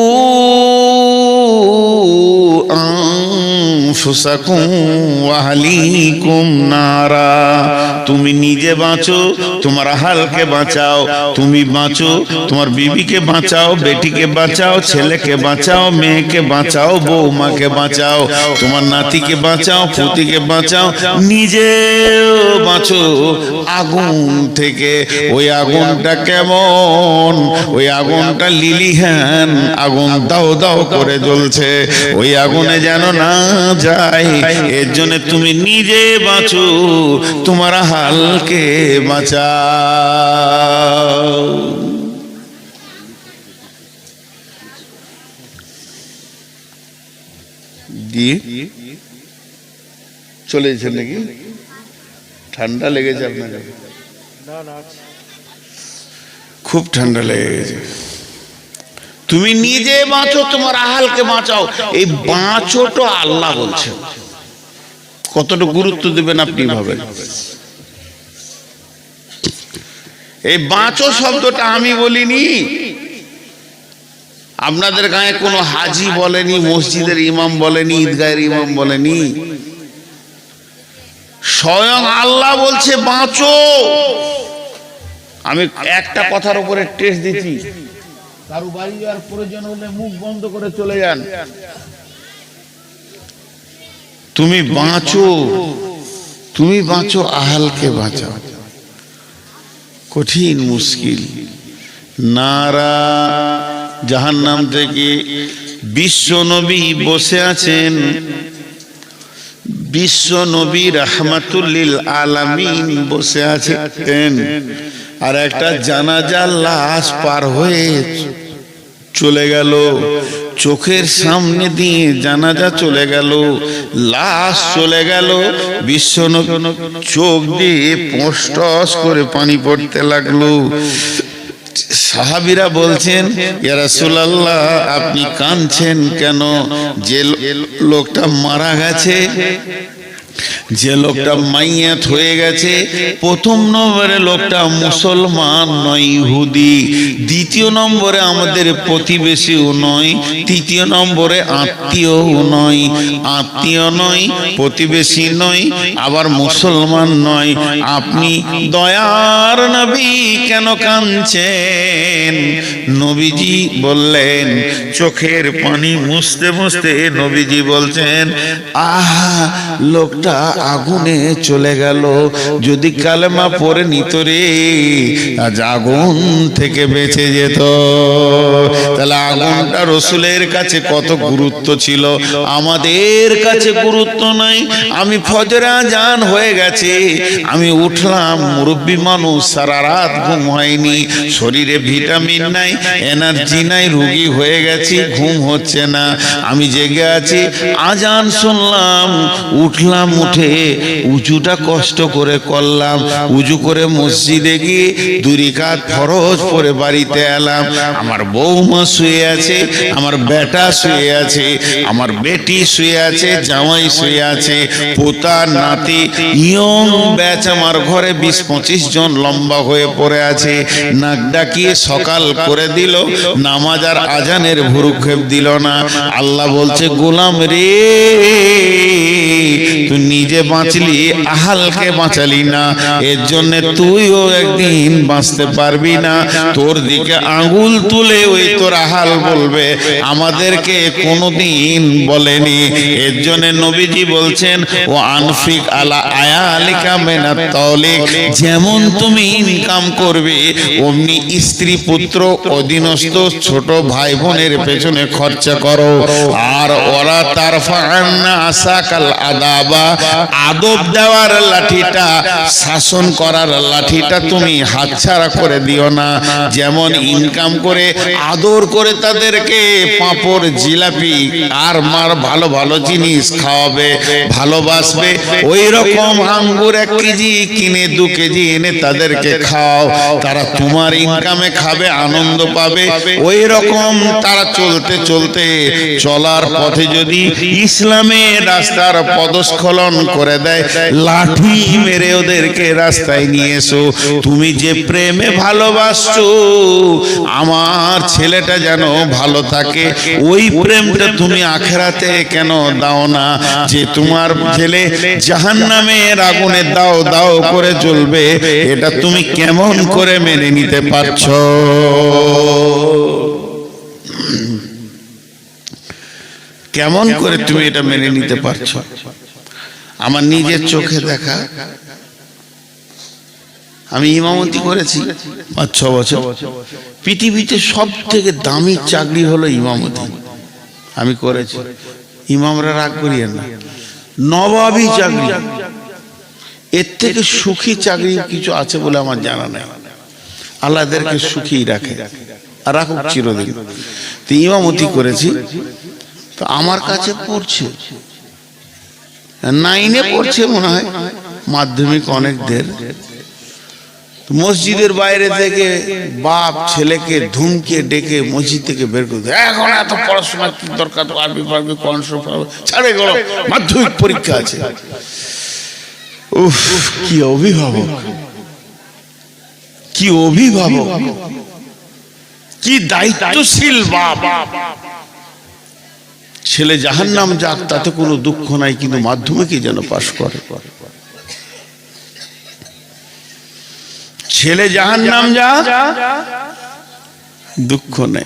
আনফুসাকুম ওয়া আহলিকুম নারা, তুমি নিজে বাঁচো, তোমার আহলকে বাঁচাও, তুমি বাঁচো, তোমার বিবিকে বাঁচাও, বেটিকে বাঁচাও, ছেলেকে বাঁচাও, মেয়েকে বাঁচাও, বৌমাকে বাঁচাও, তোমার নাতিকে বাঁচাও, পুতিকে বাঁচাও, নিজেও বাঁচো আগুন থেকে। ওই আগুনটা কেমন? ওই আগুনটা লিলিহান আগুন, দাও দাও করে জ্বলছে, ওই আগুনে যেন না যায়, এর জন্য তুমি নিজে বাঁচো, তোমার হালকে বাঁচাও। দিয়ে চলে যাচ্ছেন নাকি? ঠান্ডা লেগেছে আপনাকে? খুব ঠান্ডা লেগে গেছে। তুমি নিজে বাঁচো, তোমার আহালকে বাঁচাও। এই বাঁচোটা আল্লাহ বলছেন, কতটা গুরুত্ব দেবেন আপনি ভাবেন। এই বাঁচো শব্দটা আমি বলিনি, আপনাদের গায়ে কোনো হাজি বলেনি, মসজিদের ইমাম বলেনি, ঈদগাহের ইমাম বলেনি, স্বয়ং আল্লাহ বলছে বাঁচো। আমি একটা কথার উপরে টেস্ট দিচ্ছি, কারো বাড়ি যাওয়ার প্রয়োজন হলে মুখ বন্ধ করে চলে যান। তুমি বাঁচো, তুমি বাঁচো, আহালকে বাঁচাও। কঠিন মুশকিল। নারা জাহান্নাম থেকে বিশ্ব নবী বসে আছেন, বিশ্ব নবী রাহমাতুল লিল আলামিন বসে আছেন, আর একটা জানাজার লাশ পার হয়ে চলে গেল, চোখের সামনে দিয়ে জানাজা চলে গেল, লাশ চলে গেল, বিশ্ব নবী চোখ দিয়ে পোঁস করে পানি পড়তে লাগলো। সাহাবীরা বলছেন, ইয়া রাসূলুল্লাহ আপনি কাঁদছেন কেন? যে লোকটা মারা গেছে, যে লোকটা মাইয়াত হয়ে গেছে, প্রথম নম্বরে লোকটা মুসলমান নয়, ইহুদি। দ্বিতীয় নম্বরে আমাদের প্রতিবেশীও নয়, তৃতীয় নম্বরে আত্মীয়ও নয়, আত্মীয় নয়, প্রতিবেশী নয়, আবার মুসলমান নয়। আপনি দয়ার নবী কেন কাঁদছেন? নবীজি বললেন, চোখের পানি মুছতে মুছতে নবীজি বলছেন, আহা লোকটা আগুনে চলে গেল, যদি কালেমা পড়ে নিত রে, আজ আগুন থেকে বেঁচে যেত। তাহলে আগুনটা রসুলের কাছে কত গুরুত্ব ছিল, আমাদের কাছে গুরুত্ব নাই। আমি ফজরে আজান হয়ে গেছে, আমি উঠলাম, মুরব্বী মানুষ, সারা রাত ঘুম হয়নি, শরীরে ভিটামিন নাই, এনার্জি নাই, রোগী হয়ে গেছি, ঘুম হচ্ছে না, আমি জেগে আছি, আজান শুনলাম, উঠলাম, উঠে উজুটা কষ্ট করে করলাম, উজু করে মসজিদে গিয়ে 2 রাকাত ফরজ পড়ে বাড়িতে এলাম। আমার বৌমা শুয়ে আছে, আমার বেটা শুয়ে আছে, আমার বেটি শুয়ে আছে, জামাই শুয়ে আছে, পোতা নাতি ইয়ং ব্যাচ আমার ঘরে 20-25 জন লম্বা হয়ে পড়ে আছে। নাক ডাকিয়ে সকাল করে দিল, নামাজ আর আজানের ভুরুক্ষেপ দিল না। আল্লাহ বলছে, গোলাম রে, তুই নিজে বাঁচলি, আহালকে বাঁচালি না, এর জন্য তুইও একদিন বাঁচতে পারবি না। তোর দিকে আঙ্গুল তুলে ওই তোর আহাল বলবে, আমাদেরকে কোনোদিন বলেনি। এর জন্য নবীজি বলছেন, ও আনফিক আলা আয়ালিকা মিনাত তাওলিক, যেমন তুমি ইনকাম করবে অমনি স্ত্রী পুত্র অধীনস্থ ছোট ভাই বোনের পেছনে খরচা করো। আর ওরা তারফা'আন্না আসাকাল আদাবা, আদব দেওয়ার লাঠিটা, শাসন করার লাঠিটা তুমি হাতছাড়া করে দিও না। যেমন ইনকাম করে আদর করে তাদেরকে পাঁপড়, জিলাপি আর মার ভালো ভালো জিনিস খাওয়াবে, ভালোবাসবে, ওই রকম আঙ্গুর 1 কেজি কিনে 2 কেজি এনে তাদেরকে খাও, তারা তোমার ইনকামে খাবে, আনন্দ পাবে। ওই রকম তারা চলতে চলতে চলার পথে যদি ইসলামের রাস্তার পদস্খলন করে দেয়, লাঠি মেরে ওদেরকে রাস্তায় নিয়ে এসো। তুমি যে প্রেমে ভালোবাসছো আমার ছেলেটা যেন ভালো থাকে, ওই প্রেমটা তুমি আখিরাতে কেন দাও না? যে তোমার ছেলে জাহান্নামের আগুনে দাও দাও করে জ্বলবে, এটা তুমি কেমন করে মেনে নিতে পারছো? কেমন করে তুমি এটা মেনে নিতে পারছো? আমার নিজের চোখে দেখা, আমি ইমামতি করেছি 5-6 বছর। পৃথিবীতে সব থেকে দামি চাকরি হলো ইমামতি, আমি করেছি। ইমামরা রাগ করিয়েন না, নবাবী চাকরি, এর থেকে সুখী চাকরি কিছু আছে বলে আমার জানা নেই। আল্লাহ এদেরকে সুখী রাখে আর রাখুক চিরদিন। তো ইমামতি করেছি, তো আমার কাছে পড়ছে 9-এ পড়ছে মনে হয়, মাধ্যমিক অনেক দের। মসজিদের বাইরে থেকে বাপ ছেলেকে ধুমকে ডেকে মসজিদ থেকে বের করে দেয়, এখন এত পড়াশোনা কি দরকার, তো আরবি পারবি, কোরআন শরীফ পারবি, ছাড়ে গেল, মাধ্যমিক পরীক্ষা আছে। উফ, কি অভিভাবক, কি অভিভাবক, কি দায়িত্বশীল বাপ। ছেলে জাহান্নাম যাক তাতে কোনো দুঃখ নাই, কিন্তু মাধ্যমিকে যেন পাশ করে। ছেলে জাহান্নাম যাক দুঃখ নাই।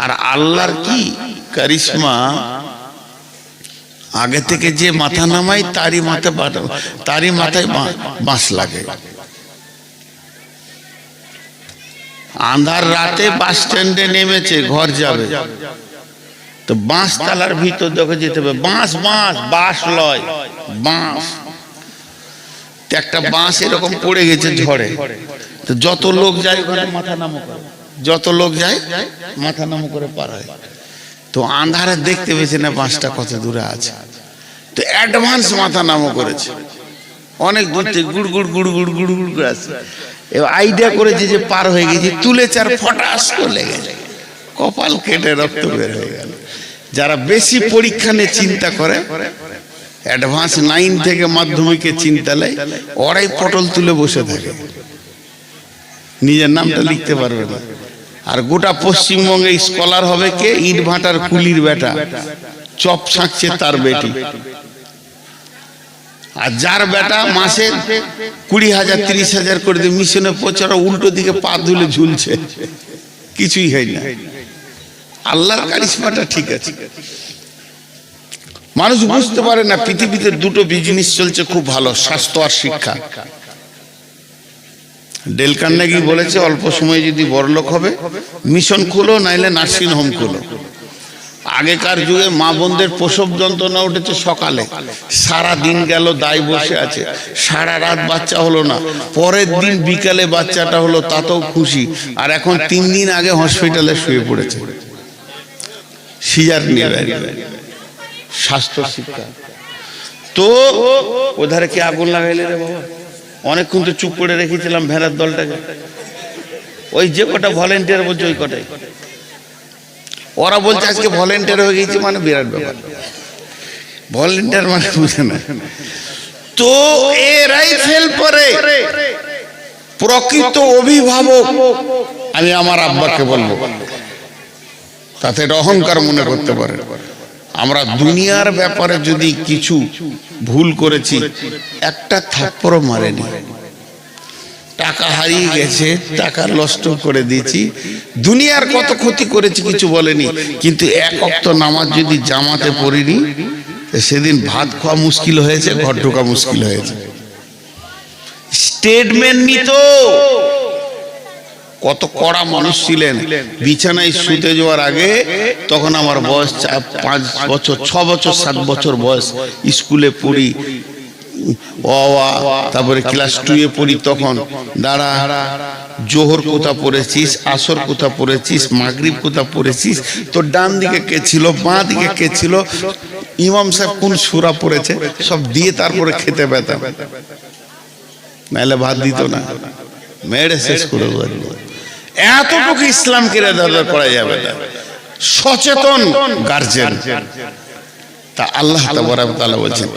আর আল্লাহর কি কারিশমা, আগে থেকে যে মাথা নামাই তারই মাথায় বাঁশ লাগে। আন্ধার রাতে বাস স্ট্যান্ডে নেমেছে, ঘর যাবে, তো বাঁশ তালার ভিতর দেখে যেতে হবে, বাঁশ বাঁশ বাঁশ লয় বাঁশ। একটা বাঁশ এরকম পড়ে গেছে ঝড়ে, তো যত লোক যায় ওখানে মাথা নামো করে, যত লোক যায় মাথা নামো করে পার হয়। তো আন্ধারে দেখতে পেয়েছে না বাঁশটা কত দূরে আছে, তো অ্যাডভান্স মাথা নামো করেছে, অনেক দূর থেকে গুড় গুড় গুড় গুড় গুড় গুড় করে আছে। এবার আইডিয়া করেছে যে পার হয়ে গেছে, তুলে চার ফটাস করে লেগে যায়, কপাল কেটে রক্ত বের হয়ে গেল। যারা বেশি পরীক্ষা নিয়ে চিন্তা করে, অ্যাডভান্স 9 থেকে মাধ্যমিকে চিন্তা নেয়, ওরাই পটল তুলে বসে থাকে, নিজের নামটা লিখতে পারবে না। আর গোটা পশ্চিমবঙ্গে স্কলার হবে কে? ইট ভাটার কুলির বেটা, চপ ছাঁকছে তার বেটি। আর যার বেটা মাসে 20,000 30,000 করে দিয়ে মিশনে পৌঁছানো, উল্টো দিকে পা ধুলে ঝুলছে, কিছুই হয় না। আল্লাহর কারিশমাটা ঠিক আছে। মানুষ বুঝতে পারে না পৃথিবীতে দুটো বিজনেস চলছে খুব ভালো, স্বাস্থ্য আর শিক্ষা। ডেল কার্নেগি বলেছে, অল্প সময়ে যদি বড়লোক হবে মিশন খুলো, নাইলে নার্সিং হোম খুলো। আগেকার যুগে মা বোনদের প্রসব যন্ত্রণা উঠেছে সকালে, সারা দিন গেল দায় বসে আছে, সারা রাত বাচ্চা হলো না, পরের দিন বিকালে বাচ্চাটা হলো, তাতেও খুশি। আর এখন 3 দিন আগে হসপিটালে শুয়ে পড়েছে, সিজার নিয়ে। স্বাস্থ্য শিক্ষা তো ওধারে কি আগুন লাগাইলে রে বাবা? অনেকক্ষণ তো চুপ করে রেখেছিলাম ভেড়ার দলটাকে, ওই যে কটা ভলেন্টিয়ার বলছে ওই কটাই। ওরা বলছে আজকে ভলেন্টিয়ার হয়ে গেছে, মানে বিরাট ব্যাপার। ভলেন্টিয়ার মানে বুঝে না তো, এরাই ফেল করে। প্রকৃত অভিভাবক আমি আমার আব্বাকে বলবো, তাতে অহংকার মনে করতে পারে। আমরা দুনিয়ার ব্যাপারে যদি কিছু ভুল করেছি, একটা থাপ্পড়ও মারেনি, টাকা হারিয়ে গেছে, টাকা নষ্ট করে দিয়েছি, দুনিয়ার কত ক্ষতি করেছি কিছু বলেনি। কিন্তু 1 ওয়াক্ত নামাজ যদি জামাতে পড়িনি, সেদিন ভাত খাওয়া মুশকিল হয়েছে, ঘর ঢোকা মুশকিল হয়েছে। স্টেটমেন্ট নিত, কত কড়া মানুষ ছিলেন। বিছানায় শুতে যাওয়ার আগে, তখন আমার বয়স 5 বছর 6 বছর 7 বছর বয়স, স্কুলে পড়ি, তারপরে ক্লাস 2-এ পড়ি, তখন দাঁড়া জোহর কোথা পড়েছিস, আসর কোথা পড়েছিস, মাগরিব কোথা পড়েছিস, তো ডান দিকে কে ছিল, বাঁ দিকে কে ছিল, ইমাম সাহেব কোন সূরা পড়েছে, সব দিয়ে তারপরে খেতে পেতাম, নাহলে ভাত দিত না, মেরে শেষ করে দেব। এতটুকু ইসলামকে রেদার করা যাবে না। সচেতন গার্জেন, তা আল্লাহ তাবারক ওয়া তাআলা বলছেন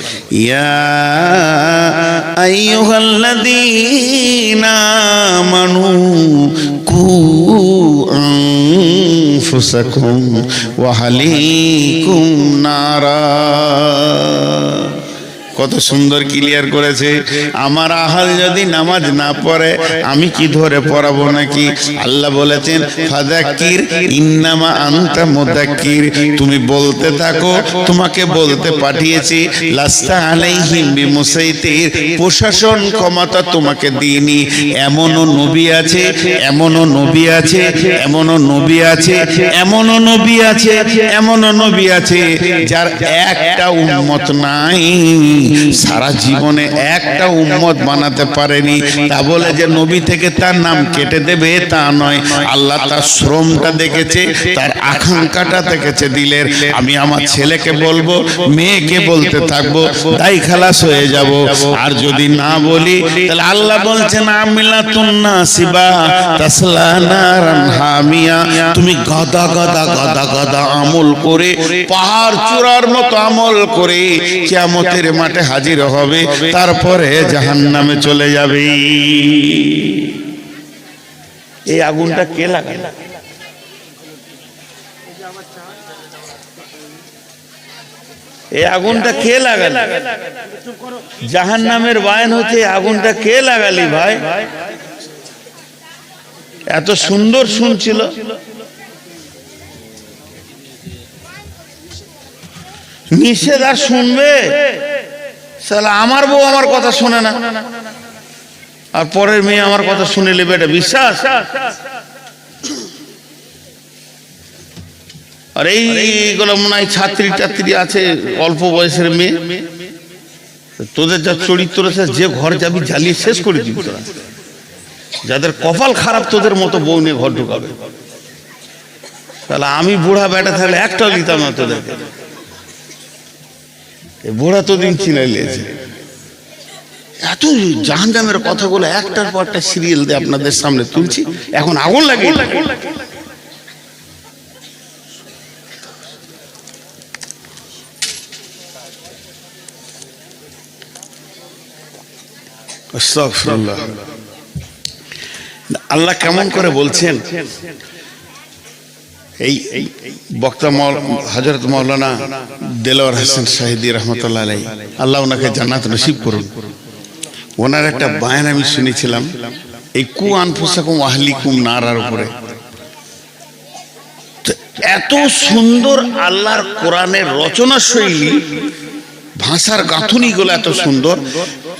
ইয়া আইয়ুহাল্লাযীনা আমানু কু আনফুসাকুম ওয়া আহলিকুম নারা। কত সুন্দর ক্লিয়ার করেছে। আমার আহাল যদি নামাজ না পড়ে আমি কি ধরে পড়াবো নাকি? আল্লাহ বলেছেন ফাযাক্কির ইন্নামা আনতা মুযাক্কির, তুমি বলতে থাকো, তোমাকে বলতে পাঠিয়েছি। লাস্তা আলাইহিম বিমুসাইতির, প্রশাসন ক্ষমতা তোমাকে দিইনি। এমনও নবী আছে, এমনও নবী আছে, এমনও নবী আছে, এমনও নবী আছে, এমনও নবী আছে যার একটা উম্মত নাই, সারা জীবনে একটা উম্মত বানাতে পারেনি। তা বলে যে নবী থেকে তার নাম কেটে দেবে তা নয়। আল্লাহ তার শ্রমটা দেখেছে, তার আকাঙ্ক্ষাটা দেখেছে দিলের। আমি আমার ছেলেকে বলবো, মেয়েকে বলতে থাকবো, তাই খালাস হয়ে যাব। আর যদি না বলি তাহলে আল্লাহ বলছেন আমিলাতুন নাসিবা তাসলা নারান হামিয়া, তুমি গাদা গাদা গাদা গাদা আমল করে, পাহাড় চূড়ার মতো আমল করে কিয়ামতের মাঠে হাজির হবে, তারপরে জাহান্নামে চলে যাবে। এই আগুনটা কে লাগালো? এই আগুনটা কে লাগালো? জাহান্নামের বায়ান হচ্ছে আগুনটা কে লাগালি ভাই? এত সুন্দর শুনছিল, নিষেধ আর শুনবে? সালা আমার বউ আমার কথা শুনে না, আর পরের মেয়ে আমার কথা শুনে নেবে, এটা বিশ্বাস? আর এইগুলো মনে হয় ছাত্রী টাত্রী আছে, অল্প বয়সের মেয়ে, তোদের যা চরিত্র আছে, যে ঘর যাবি জ্বালিয়ে শেষ করে দিবি তোরা। যাদের কপাল খারাপ তোদের মতো বউ নিয়ে ঘর ঢুকাবে। তাহলে আমি বুড়া বেটা থাকলে একটাও দিতাম না তোদেরকে। বুড়া তো দিন চিনাইলেছে। এত জাহান্নামের কথাগুলো একটার পর একটা সিরিয়াল দিয়ে আপনাদের সামনে তুলছি, এখন আগুন লাগে। আস্তাগফিরুল্লাহ। আল্লাহ কেমন করে বলছেন, এই বক্তা হযরত মাওলানা দেলোয়ার হোসেন শাহিদি রহমতুল্লাহ আলাইহি, আল্লাহ ওনাকে জান্নাত নসিব করুন। ওনার একটা বায়ান আমি শুনেছিলাম এই কু আনফুসাকুম ওয়া আহলিকুম নারার উপরে। এত সুন্দর আল্লাহর কোরআনের রচনা শৈলী, ভাষার গাঁথুনিগুলো এত সুন্দর,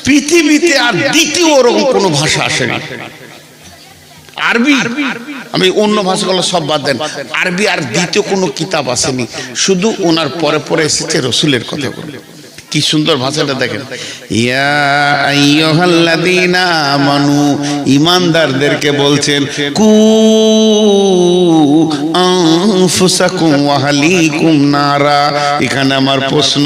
পৃথিবীতে আর দ্বিতীয় ওরকম কোনো ভাষা আসেনি। আরবি, আমি অন্য ভাষাগুলো সব বাদ দেন, আরবি আর দ্বিতীয় কোনো কিতাব আসেনি, শুধু ওনার পরে পরে এসেছে রসুলের কথাগুলো। কি সুন্দর ভাষাটা দেখেন। ইয়া আইয়ুহাল্লাযীনা আমানু, ঈমানদারদেরকে বলছেন, কু আনফুসাকুম ওয়া আহলিকুম নারা। এখানে আমার প্রশ্ন,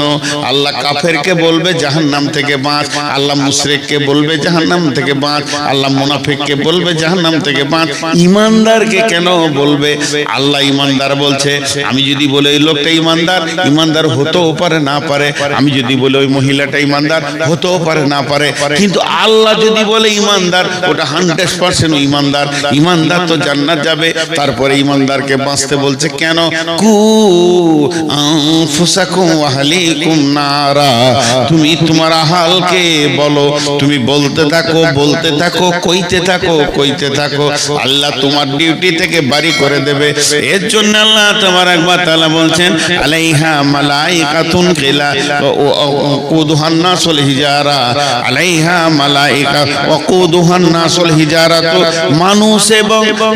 আল্লাহ কাফেরকে বলবে জাহান্নাম থেকে বাঁচ, আল্লাহ মুশরিককে বলবে জাহান্নাম থেকে বাঁচ, আল্লাহ মুনাফিককে বলবে জাহান্নাম থেকে বাঁচ, ঈমানদারকে কেন বলবে? আল্লাহ ঈমানদার বলছে, আমি যদি বলে ওই লোকটা ঈমানদার, ঈমানদার হতেও পারে না পারে। আমি যদি বলে ওই মহিলাটা ঈমানদার, হতেও পারে না পারে। কিন্তু আল্লাহ যদি বলে ঈমানদার, ওটা 100% ঈমানদার। ঈমানদার তো জান্নাত যাবে, তারপরে ঈমানদারকে বাঁচতে বলছে কেন? কু আনফুসাকুম ওয়া আহলিকুম নারা, তুমি তোমার আহালকে বলো, তুমি বলতে থাকো, বলতে থাকো, কইতে থাকো, কইতে থাকো, আল্লাহ তোমার ডিউটি থেকে বাড়ি করে দেবে। এর জন্য আল্লাহ তাবারাক ওয়া তাআলা বলছেন, আলাইহা মালাইকাতুন কিলা ওয়াকুদুহান নাসুল হিজারা, আলাইহা মালাইকা ওয়াকুদুহান নাসুল হিজারা, তো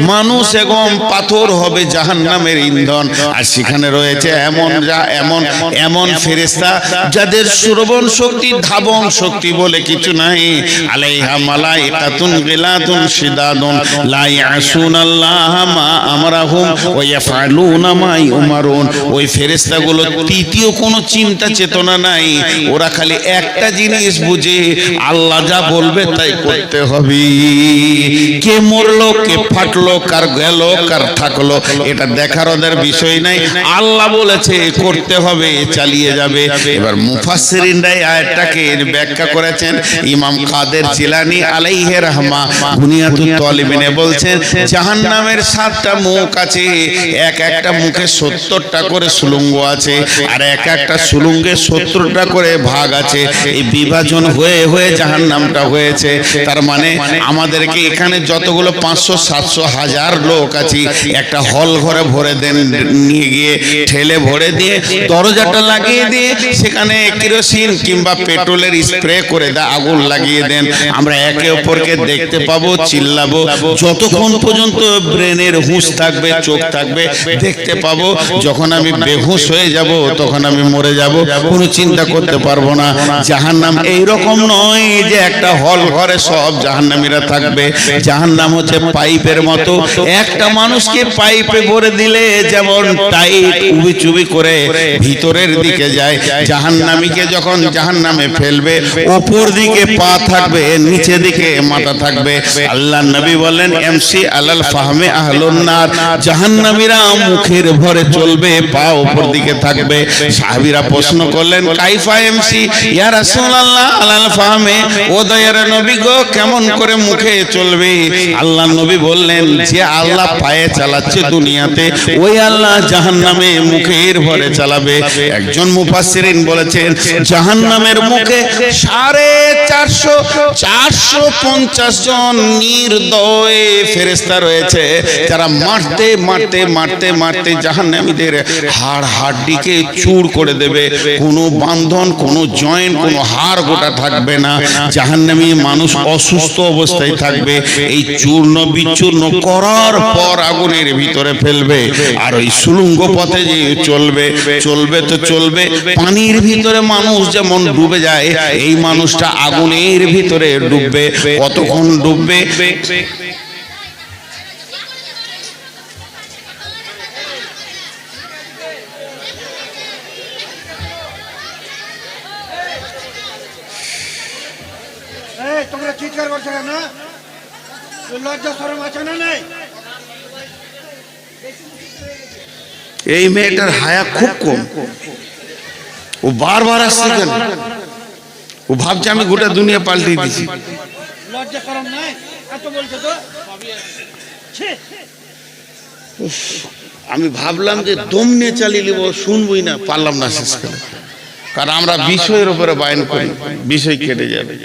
মানুষ এবং পাথর হবে জাহান্নামের ইন্ধন। আর সেখানে রয়েছে এমন ফেরেশতা যাদের শ্রবণ শক্তি, ধাবন শক্তি বলে কিছু নাই। আলাইহা মালাইকাতুন গিলাতুন শিদাদুন লা ইয়াসুনাল্লাহা মা আমরাহুম ওয়া ইয়াফআলুনা মা ইউমারুন। ওই ফেরেশতাগুলো তৃতীয় কোনো চিন্তা চেতনা নাই, ওরা খালি একটা জিনিস বুঝে, আল্লাহ যা বলবে তাই করতে হবে। কে মরলো, কে ফাটলো, কার গেল, কার থাকলো, এটা দেখার ওদের বিষয় নাই। আল্লাহ বলেছে করতে হবে, চালিয়ে যাবে। এবার মুফাসসিরিনরা এই আয়াতটাকে ব্যাখ্যা করেছেন। ইমাম কাদের জিলানী আলাইহি রাহমা বুনিয়াতুত তালিবিনে বলছেন, জাহান্নামের 7টা মুখ আছে, এক একটা মুখে 70টা করে সুলঙ্গ আছে, আর এক একটা সুলঙ্গে 70টা করে ভাগ আছে। এই বিভাজন হয়ে হয়ে জাহান্নামটা হয়েছে। তার মানে আমাদেরকে এখানে যতগুলো 500, 700, 1000 লোক আছে, একটা হল ঘরে ভরে দেন, নিয়ে গিয়ে ঠেলে ভরে দিয়ে দরজাটা লাগিয়ে দিয়ে সেখানে কেরোসিন কিংবা পেট্রোলের স্প্রে করে দেন, আগুন লাগিয়ে দেন। আমরা একে অপরকে দেখতে পাবো, চিল্লাবো, যতক্ষণ পর্যন্ত ব্রেনের হুঁশ থাকবে, চোখ থাকবে, দেখতে পাবো। যখন আমি বেহুশ হয়ে যাব, তখন আমি মরে যাব, কোনো চিন্তা করতে পারবো না। জাহান্নাম এইরকম নয় যে একটা হল ঘরে সব জাহান্নামীরা থাকবে। জাহান্নাম হচ্ছে পাইপের মতো, একটা মানুষকে পাইপে ভরে দিলে যেমন টাইট উবি চুবি করে ভিতরের দিকে যায়, জাহান্নামীকে যখন জাহান্নামে ফেলবে, উপর দিকে পা থাকবে, নিচে দিকে মাথা থাকবে। আল্লাহ নবী বলেন, এমসি আলাল ফাহমে আহলুন নার, জাহান্নামীরা মুখের ভরে চলবে, পা উপর দিকে থাকবে। সাহাবীরা প্রশ্ন করলেন, কাইফা এমসি ইয়া রাসূলুল্লাহ আলাল ফাহমে, ও দয়ার নবী গো, কেমন করে মুখে চলবে? আল্লাহ নবী বললেন, যে আল্লাহ পায়ে চালাচ্ছে দুনিয়াতে, ওই আল্লাহ জাহান্নামে মুখের ভরে চালাবে। একজন মুফাসসিরিন বলেছেন, জাহান্নামের মুখে 450 জন নির্দয় ফেরেশতা রয়েছে, যারা মারতে মারতে মারতে মারতে জাহান্নামীদের হাড় হাড্ডিকে চূর করে দেবে। কোনো বান্ধন, কোনো জয়েন্ট, কোনো হাড় গোটা থাকবে না। জাহান্নামী মানুষ অসুস্থ অবস্থায় থাকবে। এই চূর্ণ বিচূর্ণ করার পর আগুনের ভিতরে ফেলবে। আর ওই সুলঙ্গ পথে যে চলবে, চলবে তো চলবে, পানির ভিতরে মানুষ যেমন ডুবে যায়, এই মানুষটা আগুনের ভিতরে ডুববে। কতক্ষণ ডুববে? তোমরা চিৎকার করছো কেন? লজ্জা শরম আছে না? নাই। এই মেয়েটার হায়া খুব কম, ও বারবার আসছে কেন? ও ভাবছে আমি গোটা দুনিয়া পাল্টে দিয়েছি। লজ্জা শরম নাই, এত বলছো তো। আমি ভাবলাম যে দম নিয়ে চালিয়ে নেবো, শুনবই না, পারলাম না শেষ করে। কারণ আমরা বিষয়ের উপরে বায়ন করি, বিষয় কেটে যাবে।